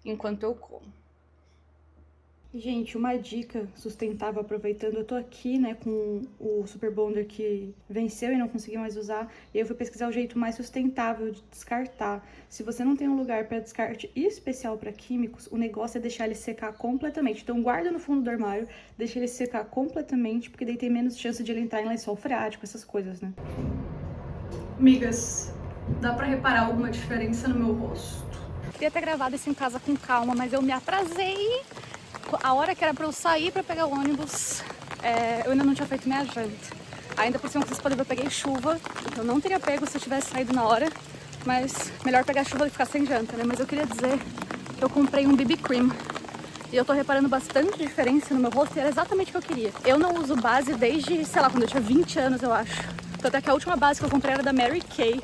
enquanto eu como. Gente, uma dica sustentável, aproveitando, eu tô aqui, né, com o Super Bonder que venceu e não consegui mais usar, e eu fui pesquisar o jeito mais sustentável de descartar. Se você não tem um lugar para descarte especial para químicos, o negócio é deixar ele secar completamente. Então guarda no fundo do armário, deixa ele secar completamente, porque daí tem menos chance de ele entrar em lençol freático, essas coisas, né? Amigas, dá pra reparar alguma diferença no meu rosto? Queria ter gravado isso em casa com calma, mas eu me atrasei. A hora que era pra eu sair pra pegar o ônibus, eu ainda não tinha feito minha janta. Ainda por cima, vocês podem ver, eu peguei chuva. Eu não teria pego se eu tivesse saído na hora, mas melhor pegar chuva e ficar sem janta, né? Mas eu queria dizer que eu comprei um BB Cream e eu tô reparando bastante diferença no meu rosto e era exatamente o que eu queria. Eu não uso base desde, sei lá, quando eu tinha 20 anos, eu acho. Tanto é que a última base que eu comprei era da Mary Kay,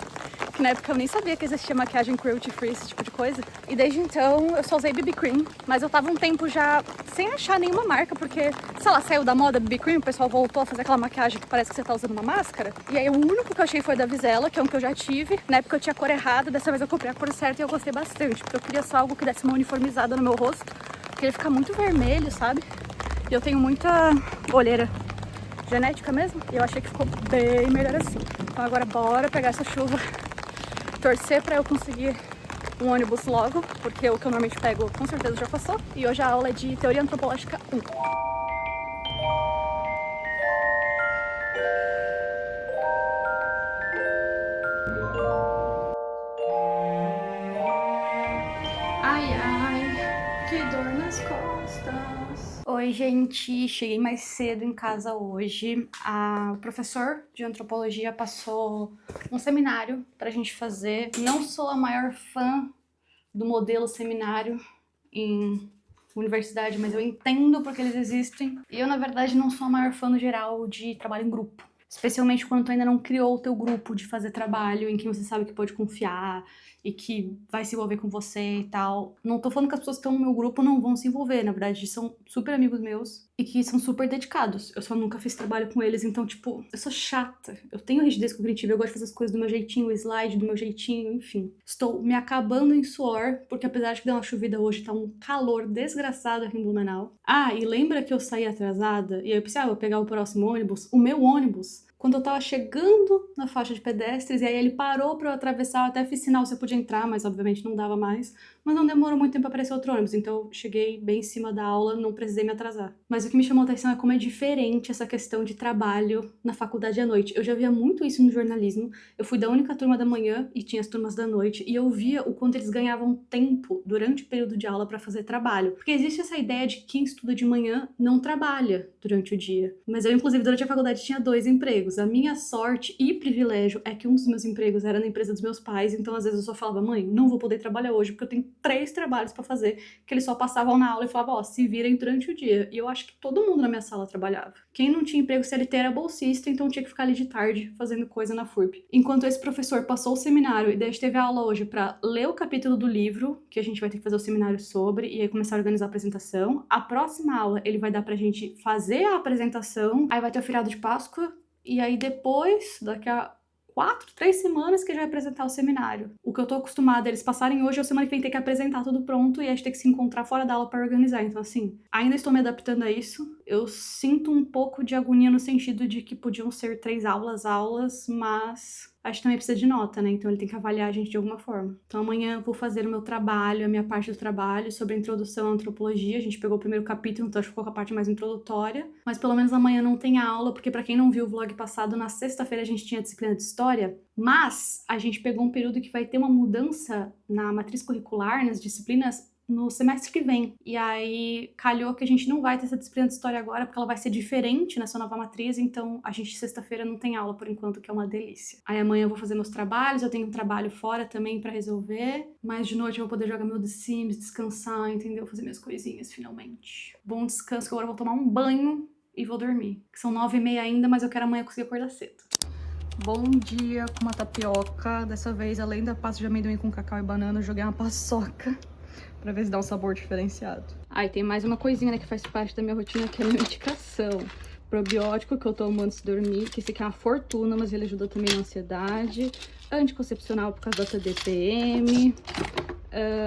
que na época eu nem sabia que existia maquiagem cruelty free, esse tipo de coisa. E desde então eu só usei BB Cream, mas eu tava um tempo já sem achar nenhuma marca, porque, sei lá, saiu da moda BB Cream, o pessoal voltou a fazer aquela maquiagem que parece que você tá usando uma máscara. E aí o único que eu achei foi da Vizela, que é um que eu já tive. Na época eu tinha a cor errada, dessa vez eu comprei a cor certa e eu gostei bastante, porque eu queria só algo que desse uma uniformizada no meu rosto, porque ele fica muito vermelho, sabe? E eu tenho muita olheira genética mesmo, e eu achei que ficou bem melhor assim. Então agora bora pegar essa chuva, torcer pra eu conseguir um ônibus logo, porque o que eu normalmente pego com certeza já passou. E hoje a aula é de Teoria Antropológica 1. Ai, ai, que dor nas costas. Oi, gente, cheguei mais cedo em casa hoje. O professor de antropologia passou um seminário pra gente fazer. Não sou a maior fã do modelo seminário em universidade, mas eu entendo porque eles existem. E eu, na verdade, não sou a maior fã no geral de trabalho em grupo. Especialmente quando tu ainda não criou o teu grupo de fazer trabalho em que você sabe que pode confiar e que vai se envolver com você e tal. Não tô falando que as pessoas que estão no meu grupo não vão se envolver, na verdade, são super amigos meus e que são super dedicados. Eu só nunca fiz trabalho com eles, então, tipo, eu sou chata. Eu tenho rigidez cognitiva, eu gosto de fazer as coisas do meu jeitinho, o slide do meu jeitinho, enfim. Estou me acabando em suor, porque apesar de que deu uma chovida hoje, tá um calor desgraçado aqui em Blumenau. Ah, e lembra que eu saí atrasada? E aí eu pensei, vou pegar o próximo ônibus. O meu ônibus, quando eu tava chegando na faixa de pedestres, e aí ele parou pra eu atravessar, eu até fiz sinal se eu podia entrar, mas obviamente não dava mais. Mas não demorou muito tempo pra aparecer outro ônibus, então eu cheguei bem em cima da aula, não precisei me atrasar. Mas o que me chamou a atenção é como é diferente essa questão de trabalho na faculdade à noite. Eu já via muito isso no jornalismo, eu fui da única turma da manhã e tinha as turmas da noite, e eu via o quanto eles ganhavam tempo durante o período de aula pra fazer trabalho. Porque existe essa ideia de que quem estuda de manhã não trabalha durante o dia. Mas eu, inclusive, durante a faculdade tinha 2 empregos. A minha sorte e privilégio é que um dos meus empregos era na empresa dos meus pais, então às vezes eu só falava, mãe, não vou poder trabalhar hoje porque eu tenho 3 trabalhos pra fazer, que eles só passavam na aula e falavam, se virem durante o dia. E eu acho que todo mundo na minha sala trabalhava. Quem não tinha emprego CLT era bolsista, então tinha que ficar ali de tarde fazendo coisa na FURB. Enquanto esse professor passou o seminário e daí a gente teve a aula hoje pra ler o capítulo do livro, que a gente vai ter que fazer o seminário sobre, e aí começar a organizar a apresentação. A próxima aula ele vai dar pra gente fazer a apresentação, aí vai ter o feriado de Páscoa, e aí depois, daqui a 3 semanas que a gente vai apresentar o seminário. O que eu tô acostumada, eles passarem hoje, a semana que vem ter que apresentar tudo pronto e a gente tem que se encontrar fora da aula pra organizar. Então, assim, ainda estou me adaptando a isso. Eu sinto um pouco de agonia no sentido de que podiam ser 3 aulas, mas a gente também precisa de nota, né? Então ele tem que avaliar a gente de alguma forma. Então amanhã eu vou fazer o meu trabalho, a minha parte do trabalho sobre a introdução à antropologia. A gente pegou o primeiro capítulo, então acho que ficou com a parte mais introdutória. Mas pelo menos amanhã não tem aula, porque pra quem não viu o vlog passado, na sexta-feira a gente tinha disciplina de história. Mas a gente pegou um período que vai ter uma mudança na matriz curricular, nas disciplinas, no semestre que vem. E aí calhou que a gente não vai ter essa disciplina de história agora, porque ela vai ser diferente nessa nova matriz, então a gente sexta-feira não tem aula por enquanto, que é uma delícia. Aí amanhã eu vou fazer meus trabalhos, eu tenho um trabalho fora também pra resolver, mas de noite eu vou poder jogar meu The Sims, descansar, entendeu? Fazer minhas coisinhas finalmente. Bom descanso, que agora eu vou tomar um banho e vou dormir. Que são 9h30 ainda, mas eu quero amanhã conseguir acordar cedo. Bom dia com uma tapioca. Dessa vez, além da pasta de amendoim com cacau e banana, eu joguei uma paçoca pra ver se dá um sabor diferenciado. E tem mais uma coisinha, né, que faz parte da minha rotina, que é a minha medicação. Probiótico que eu tomo antes de dormir, que esse aqui é uma fortuna, mas ele ajuda também na ansiedade. Anticoncepcional por causa da TDPM.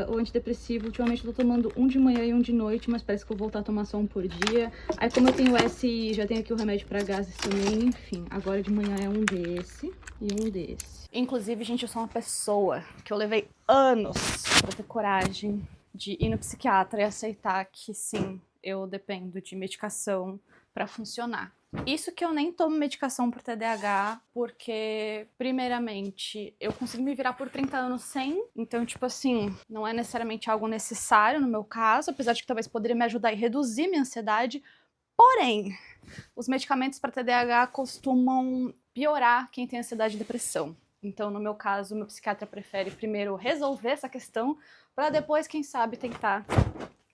O antidepressivo, ultimamente eu tô tomando um de manhã e um de noite, mas parece que eu vou voltar a tomar só um por dia. Aí como eu tenho SI, já tenho aqui o remédio pra gases também, enfim. Agora de manhã é um desse e um desse. Inclusive, gente, eu sou uma pessoa que eu levei anos pra ter coragem de ir no psiquiatra e aceitar que sim, eu dependo de medicação pra funcionar. Isso que eu nem tomo medicação pro TDAH, porque, primeiramente, eu consigo me virar por 30 anos sem, então, tipo assim, não é necessariamente algo necessário no meu caso, apesar de que talvez poderia me ajudar e reduzir minha ansiedade, porém, os medicamentos para TDAH costumam piorar quem tem ansiedade e depressão. Então, no meu caso, meu psiquiatra prefere primeiro resolver essa questão, para depois, quem sabe, tentar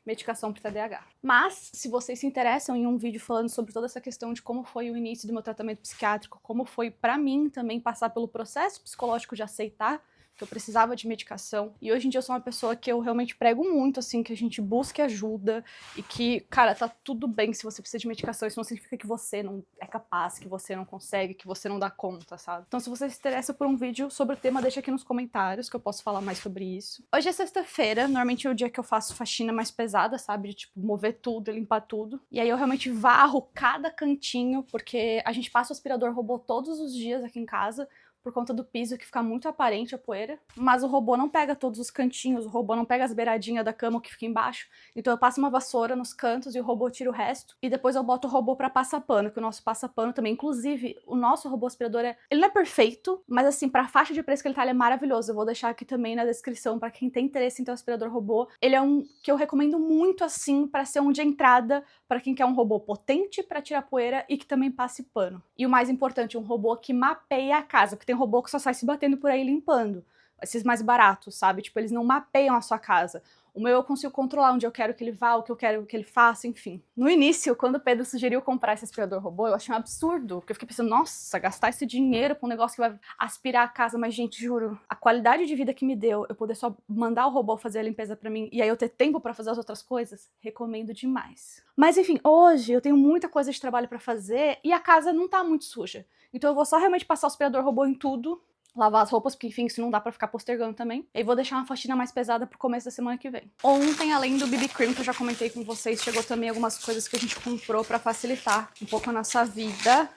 medicação para TDAH. Mas, se vocês se interessam em um vídeo falando sobre toda essa questão de como foi o início do meu tratamento psiquiátrico, como foi para mim também passar pelo processo psicológico de aceitar que eu precisava de medicação, e hoje em dia eu sou uma pessoa que eu realmente prego muito, assim, que a gente busque ajuda e que, cara, tá tudo bem se você precisa de medicação, isso não significa que você não é capaz, que você não consegue, que você não dá conta, sabe? Então, se você se interessa por um vídeo sobre o tema, deixa aqui nos comentários que eu posso falar mais sobre isso. Hoje é sexta-feira, normalmente é o dia que eu faço faxina mais pesada, sabe? De, tipo, mover tudo e limpar tudo. E aí eu realmente varro cada cantinho, porque a gente passa o aspirador robô todos os dias aqui em casa, por conta do piso que fica muito aparente a poeira, mas o robô não pega todos os cantinhos, o robô não pega as beiradinhas da cama que fica embaixo, então eu passo uma vassoura nos cantos e o robô tira o resto, e depois eu boto o robô pra passar pano, que o nosso passa pano também, inclusive, o nosso robô aspirador ele não é perfeito, mas assim, pra faixa de preço que ele tá, ele é maravilhoso, eu vou deixar aqui também na descrição pra quem tem interesse em ter um aspirador robô, ele é um que eu recomendo muito, assim, pra ser um de entrada pra quem quer um robô potente pra tirar poeira e que também passe pano. E o mais importante, um robô que mapeia a casa, porque tem robô que só sai se batendo por aí limpando. Esses mais baratos, sabe? Tipo, eles não mapeiam a sua casa. O meu eu consigo controlar onde eu quero que ele vá, o que eu quero que ele faça, enfim. No início, quando o Pedro sugeriu comprar esse aspirador robô, eu achei um absurdo, porque eu fiquei pensando, nossa, gastar esse dinheiro pra um negócio que vai aspirar a casa, mas gente, juro, a qualidade de vida que me deu, eu poder só mandar o robô fazer a limpeza pra mim, e aí eu ter tempo pra fazer as outras coisas, recomendo demais. Mas enfim, hoje eu tenho muita coisa de trabalho pra fazer, e a casa não tá muito suja. Então eu vou só realmente passar o aspirador robô em tudo, lavar as roupas, porque enfim, isso não dá pra ficar postergando também. E vou deixar uma faxina mais pesada pro começo da semana que vem. Ontem, além do BB Cream, que eu já comentei com vocês, chegou também algumas coisas que a gente comprou pra facilitar um pouco a nossa vida.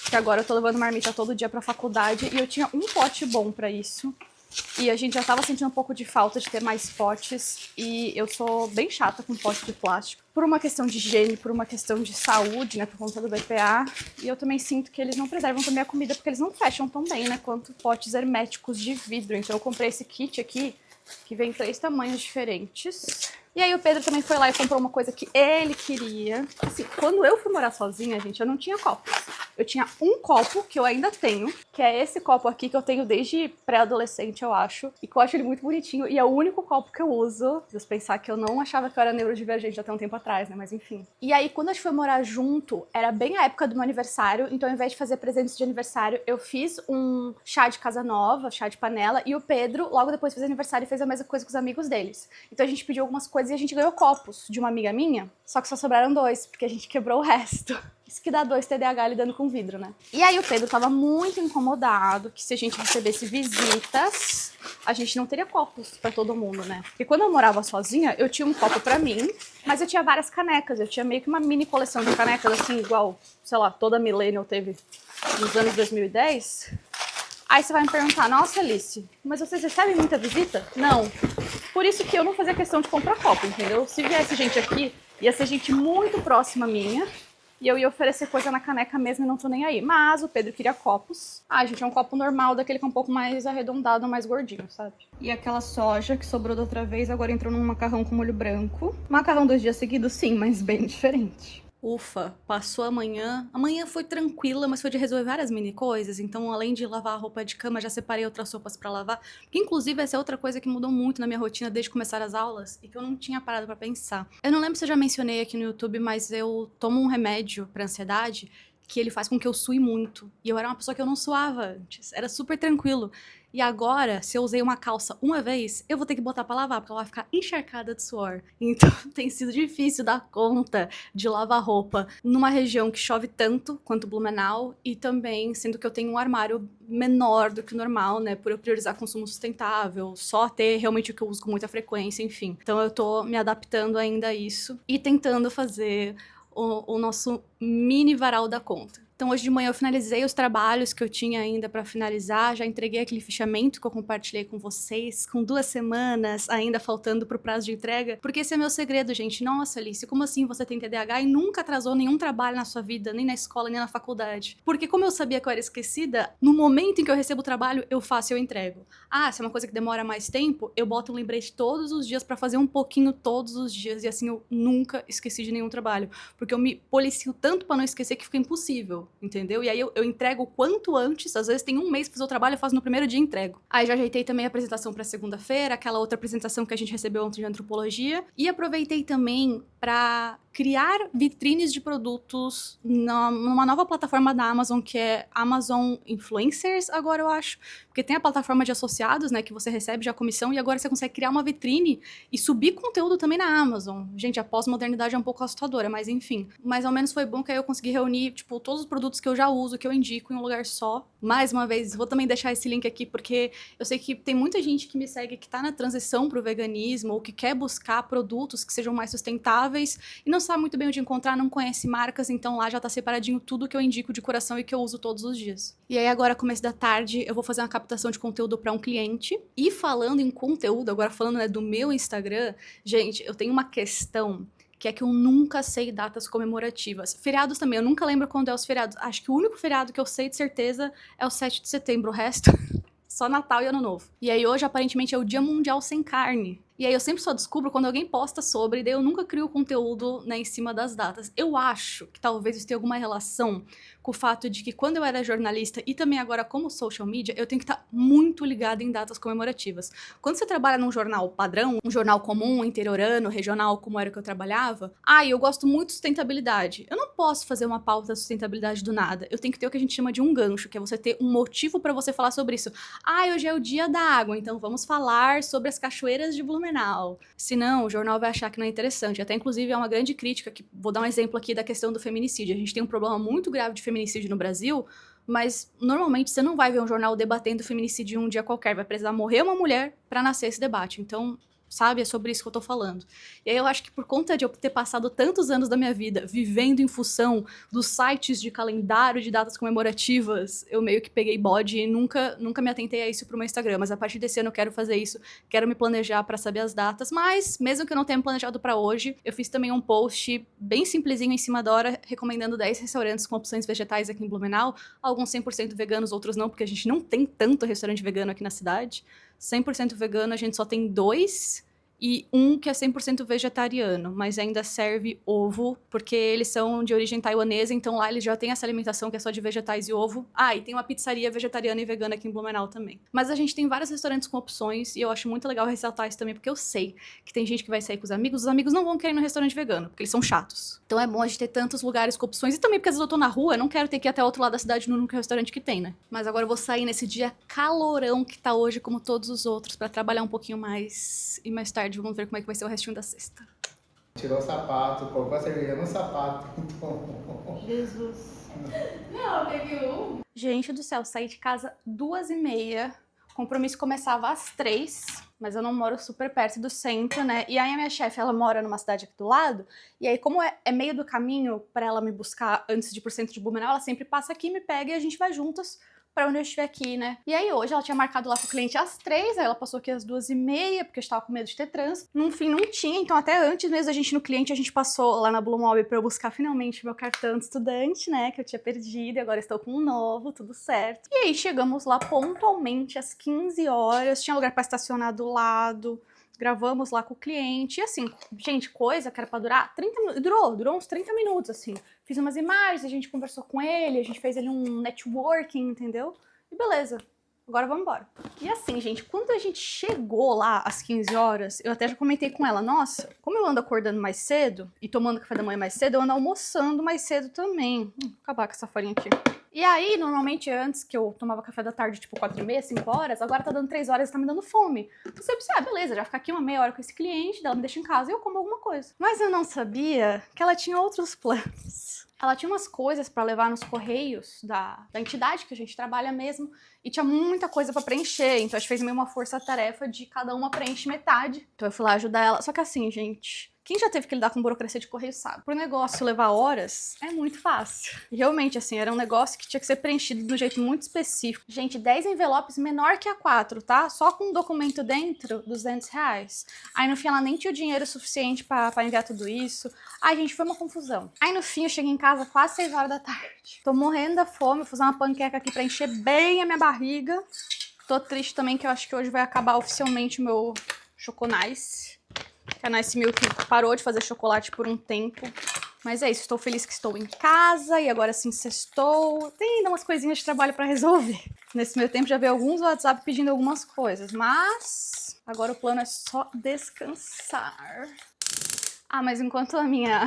Que agora eu tô levando marmita todo dia pra faculdade e eu tinha um pote bom pra isso. E a gente já tava sentindo um pouco de falta de ter mais potes. E eu sou bem chata com pote de plástico. Por uma questão de higiene, por uma questão de saúde, né, por conta do BPA. E eu também sinto que eles não preservam também a comida, porque eles não fecham tão bem, né, quanto potes herméticos de vidro. Então eu comprei esse kit aqui, que vem em 3 tamanhos diferentes. E aí o Pedro também foi lá e comprou uma coisa que ele queria. Assim, quando eu fui morar sozinha, gente, eu não tinha copos. Eu tinha um copo, que eu ainda tenho, que é esse copo aqui, que eu tenho desde pré-adolescente, eu acho. E que eu acho ele muito bonitinho, e é o único copo que eu uso. Preciso pensar que eu não achava que eu era neurodivergente até um tempo atrás, né, mas enfim. E aí, quando a gente foi morar junto, era bem a época do meu aniversário, então ao invés de fazer presentes de aniversário, eu fiz um chá de casa nova, chá de panela, e o Pedro, logo depois, fez aniversário e fez a mesma coisa com os amigos deles. Então a gente pediu algumas coisas e a gente ganhou copos de uma amiga minha, só que só sobraram 2, porque a gente quebrou o resto. Isso que dá 2 TDAH lidando com vidro, né? E aí o Pedro tava muito incomodado que se a gente recebesse visitas, a gente não teria copos pra todo mundo, né? Porque quando eu morava sozinha, eu tinha um copo pra mim, mas eu tinha várias canecas. Eu tinha meio que uma mini coleção de canecas, assim, igual, sei lá, toda millennial teve nos anos 2010. Aí você vai me perguntar, nossa, Alice, mas vocês recebem muita visita? Não. Por isso que eu não fazia questão de comprar copo, entendeu? Se viesse gente aqui, ia ser gente muito próxima minha, E eu ia oferecer coisa na caneca mesmo e não tô nem aí. Mas o Pedro queria copos. Ah, gente, é um copo normal, daquele que é um pouco mais arredondado, mais gordinho, sabe? E aquela soja que sobrou da outra vez, agora entrou num macarrão com molho branco. Macarrão 2 dias seguidos, sim, mas bem diferente. Ufa, passou amanhã. Amanhã foi tranquila, mas foi de resolver várias mini coisas. Então, além de lavar a roupa de cama, já separei outras roupas pra lavar. Que, inclusive, essa é outra coisa que mudou muito na minha rotina desde começar as aulas e que eu não tinha parado pra pensar. Eu não lembro se eu já mencionei aqui no YouTube, mas eu tomo um remédio pra ansiedade que ele faz com que eu sue muito. E eu era uma pessoa que eu não suava antes. Era super tranquilo. E agora, se eu usei uma calça uma vez, eu vou ter que botar pra lavar, porque ela vai ficar encharcada de suor. Então, tem sido difícil dar conta de lavar roupa numa região que chove tanto quanto Blumenau, e também sendo que eu tenho um armário menor do que o normal, né, por eu priorizar consumo sustentável, só ter realmente o que eu uso com muita frequência, enfim. Então eu tô me adaptando ainda a isso e tentando fazer o nosso mini varal da conta. Então hoje de manhã eu finalizei os trabalhos que eu tinha ainda para finalizar, já entreguei aquele fichamento que eu compartilhei com vocês, com 2 semanas ainda faltando pro prazo de entrega, porque esse é meu segredo, gente. Nossa, Alice, como assim você tem TDAH e nunca atrasou nenhum trabalho na sua vida, nem na escola, nem na faculdade? Porque como eu sabia que eu era esquecida, no momento em que eu recebo o trabalho, eu faço e eu entrego. Ah, se é uma coisa que demora mais tempo, eu boto um lembrete todos os dias para fazer um pouquinho todos os dias, e assim eu nunca esqueci de nenhum trabalho, porque eu me policio tanto para não esquecer que fica impossível. Entendeu? E aí eu entrego o quanto antes, às vezes tem um mês pra fazer o trabalho, eu faço no primeiro dia e entrego. Aí já ajeitei também a apresentação pra segunda-feira, aquela outra apresentação que a gente recebeu ontem de antropologia, e aproveitei também pra criar vitrines de produtos numa nova plataforma da Amazon, que é Amazon Influencers, agora eu acho, porque tem a plataforma de associados, né, que você recebe já a comissão, e agora você consegue criar uma vitrine e subir conteúdo também na Amazon. Gente, a pós-modernidade é um pouco assustadora, mas enfim. Mas ao menos foi bom que aí eu consegui reunir, tipo, todos os produtos que eu já uso, que eu indico em um lugar só. Mais uma vez, vou também deixar esse link aqui, porque eu sei que tem muita gente que me segue que tá na transição pro veganismo, ou que quer buscar produtos que sejam mais sustentáveis, e não sabe muito bem onde encontrar, não conhece marcas, então lá já tá separadinho tudo que eu indico de coração e que eu uso todos os dias. E aí agora, começo da tarde, eu vou fazer uma captação de conteúdo para um cliente. E falando em conteúdo, agora falando, né, do meu Instagram, gente, eu tenho uma questão que é que eu nunca sei datas comemorativas. Feriados também, eu nunca lembro quando é os feriados. Acho que o único feriado que eu sei de certeza é o 7 de setembro, o resto só Natal e Ano Novo. E aí hoje, aparentemente, é o Dia Mundial Sem Carne. E aí eu sempre só descubro quando alguém posta sobre, e daí eu nunca crio conteúdo, né, em cima das datas. Eu acho que talvez isso tenha alguma relação com o fato de que quando eu era jornalista e também agora como social media, eu tenho que estar muito ligada em datas comemorativas. Quando você trabalha num jornal padrão, um jornal comum, interiorano, regional, como era o que eu trabalhava, eu gosto muito de sustentabilidade. Eu não posso fazer uma pauta de sustentabilidade do nada. Eu tenho que ter o que a gente chama de um gancho, que é você ter um motivo para você falar sobre isso. Hoje é o dia da água, então vamos falar sobre as cachoeiras de Blumenau. Senão, o jornal vai achar que não é interessante. Até, inclusive, é uma grande crítica, que vou dar um exemplo aqui da questão do feminicídio. A gente tem um problema muito grave de feminicídio no Brasil, mas normalmente você não vai ver um jornal debatendo feminicídio um dia qualquer. Vai precisar morrer uma mulher para nascer esse debate. Então, sabe, é sobre isso que eu tô falando. E aí eu acho que por conta de eu ter passado tantos anos da minha vida vivendo em função dos sites de calendário de datas comemorativas, eu meio que peguei bode e nunca me atentei a isso pro meu Instagram. Mas a partir desse ano eu quero fazer isso, quero me planejar pra saber as datas. Mas, mesmo que eu não tenha me planejado pra hoje, eu fiz também um post bem simplesinho em cima da hora, recomendando 10 restaurantes com opções vegetais aqui em Blumenau. Alguns 100% veganos, outros não, porque a gente não tem tanto restaurante vegano aqui na cidade. 100% vegano, a gente só tem 2 e um que é 100% vegetariano, mas ainda serve ovo, porque eles são de origem taiwanesa, então lá eles já têm essa alimentação que é só de vegetais e ovo. E tem uma pizzaria vegetariana e vegana aqui em Blumenau também. Mas a gente tem vários restaurantes com opções, e eu acho muito legal ressaltar isso também, porque eu sei que tem gente que vai sair com os amigos não vão querer ir no restaurante vegano, porque eles são chatos. Então é bom a gente ter tantos lugares com opções, e também porque às vezes eu tô na rua, eu não quero ter que ir até o outro lado da cidade no único restaurante que tem, né? Mas agora eu vou sair nesse dia calorão que tá hoje, como todos os outros, pra trabalhar um pouquinho mais, e mais tarde vamos ver como é que vai ser o restinho da sexta. Tirou o sapato, colocou a cerveja no sapato. Jesus. Não, teve um. Gente do céu, saí de casa 2h30. O compromisso começava às 3, mas eu não moro super perto do centro, né? E aí a minha chefe, ela mora numa cidade aqui do lado, e aí como é meio do caminho pra ela me buscar antes de ir pro centro de Blumenau, ela sempre passa aqui, me pega e a gente vai juntas pra onde eu estiver aqui, né? E aí hoje ela tinha marcado lá com o cliente às 3, aí ela passou aqui às 2h30, porque eu estava com medo de ter trânsito. No fim, não tinha, então até antes mesmo da gente ir no cliente, a gente passou lá na Blue Mob pra eu buscar finalmente meu cartão de estudante, né? Que eu tinha perdido e agora estou com um novo, tudo certo. E aí chegamos lá pontualmente às 15 horas, tinha lugar pra estacionar do lado. Gravamos lá com o cliente, e assim, gente, coisa que era pra durar 30 minutos, durou uns 30 minutos, assim. Fiz umas imagens, a gente conversou com ele, a gente fez ali um networking, entendeu? E beleza, agora vamos embora. E assim, gente, quando a gente chegou lá às 15 horas, eu até já comentei com ela, nossa, como eu ando acordando mais cedo e tomando café da manhã mais cedo, eu ando almoçando mais cedo também. Vou acabar com essa farinha aqui. E aí, normalmente, antes que eu tomava café da tarde, tipo 4h30, 5 horas, agora tá dando 3 horas e tá me dando fome. Então você pensa, beleza, já ficar aqui uma meia hora com esse cliente, ela me deixa em casa e eu como alguma coisa. Mas eu não sabia que ela tinha outros planos. Ela tinha umas coisas pra levar nos correios da entidade que a gente trabalha mesmo, e tinha muita coisa pra preencher, então a gente fez meio uma força-tarefa de cada uma preenche metade. Então eu fui lá ajudar ela, só que assim, gente, quem já teve que lidar com burocracia de correio sabe. Pro negócio levar horas, é muito fácil. E realmente, assim, era um negócio que tinha que ser preenchido de um jeito muito específico. Gente, 10 envelopes menor que A4, tá? Só com um documento dentro, R$200. Aí no fim ela nem tinha o dinheiro suficiente pra enviar tudo isso. Ai, gente, foi uma confusão. Aí no fim eu cheguei em casa quase 6 horas da tarde. Tô morrendo da fome, vou fazer uma panqueca aqui pra encher bem a minha barriga. Tô triste também que eu acho que hoje vai acabar oficialmente o meu Choconice. Que a Nice Milk parou de fazer chocolate por um tempo. Mas é isso, estou feliz que estou em casa e agora sim sextou. Tem ainda umas coisinhas de trabalho pra resolver. Nesse meio tempo já veio alguns WhatsApp pedindo algumas coisas, mas agora o plano é só descansar. Ah, mas enquanto a minha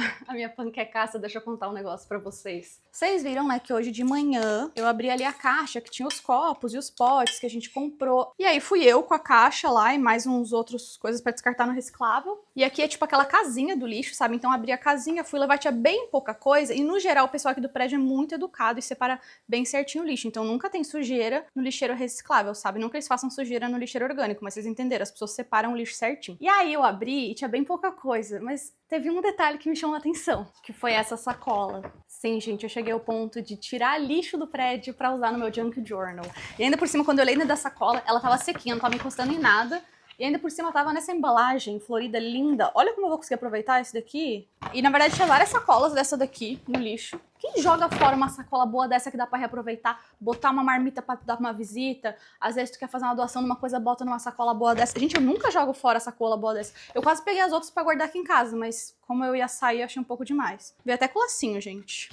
panquecaça, deixa eu contar um negócio pra vocês. Vocês viram, né, que hoje de manhã eu abri ali a caixa que tinha os copos e os potes que a gente comprou. E aí fui eu com a caixa lá e mais uns outros coisas pra descartar no reciclável. E aqui é tipo aquela casinha do lixo, sabe? Então abri a casinha, fui levar, tinha bem pouca coisa. E no geral o pessoal aqui do prédio é muito educado e separa bem certinho o lixo. Então nunca tem sujeira no lixeiro reciclável, sabe? Nunca eles façam sujeira no lixeiro orgânico, mas vocês entenderam, as pessoas separam o lixo certinho. E aí eu abri e tinha bem pouca coisa, mas teve um detalhe que me chamou a atenção, que foi essa sacola. Sim, gente, eu cheguei ao ponto de tirar lixo do prédio pra usar no meu junk journal. E ainda por cima, quando eu olhei dentro da sacola, ela tava sequinha, não tava encostando em nada. E ainda por cima tava nessa embalagem florida, linda. Olha como eu vou conseguir aproveitar esse daqui. E na verdade tinha várias sacolas dessa daqui no lixo. Quem joga fora uma sacola boa dessa que dá pra reaproveitar, botar uma marmita pra dar uma visita, às vezes tu quer fazer uma doação numa coisa, bota numa sacola boa dessa. Gente, eu nunca jogo fora sacola boa dessa. Eu quase peguei as outras pra guardar aqui em casa, mas como eu ia sair, eu achei um pouco demais. Veio até com lacinho, gente.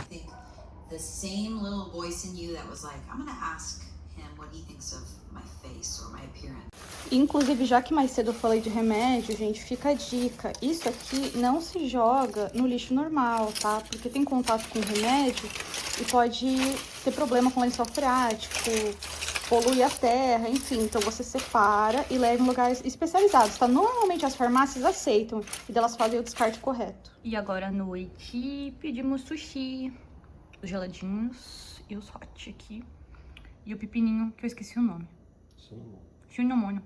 The same little voice in you that was like, I'm gonna ask him what he thinks of my face or my appearance. Inclusive, já que mais cedo eu falei de remédio, gente, fica a dica. Isso aqui não se joga no lixo normal, tá? Porque tem contato com remédio e pode ter problema com lençol freático, poluir a terra, enfim. Então você separa e leva em lugares especializados, tá? Normalmente as farmácias aceitam e delas fazem o descarte correto. E agora à noite pedimos sushi, os geladinhos e os hot aqui. E o pepininho, que eu esqueci o nome. Shinomônio.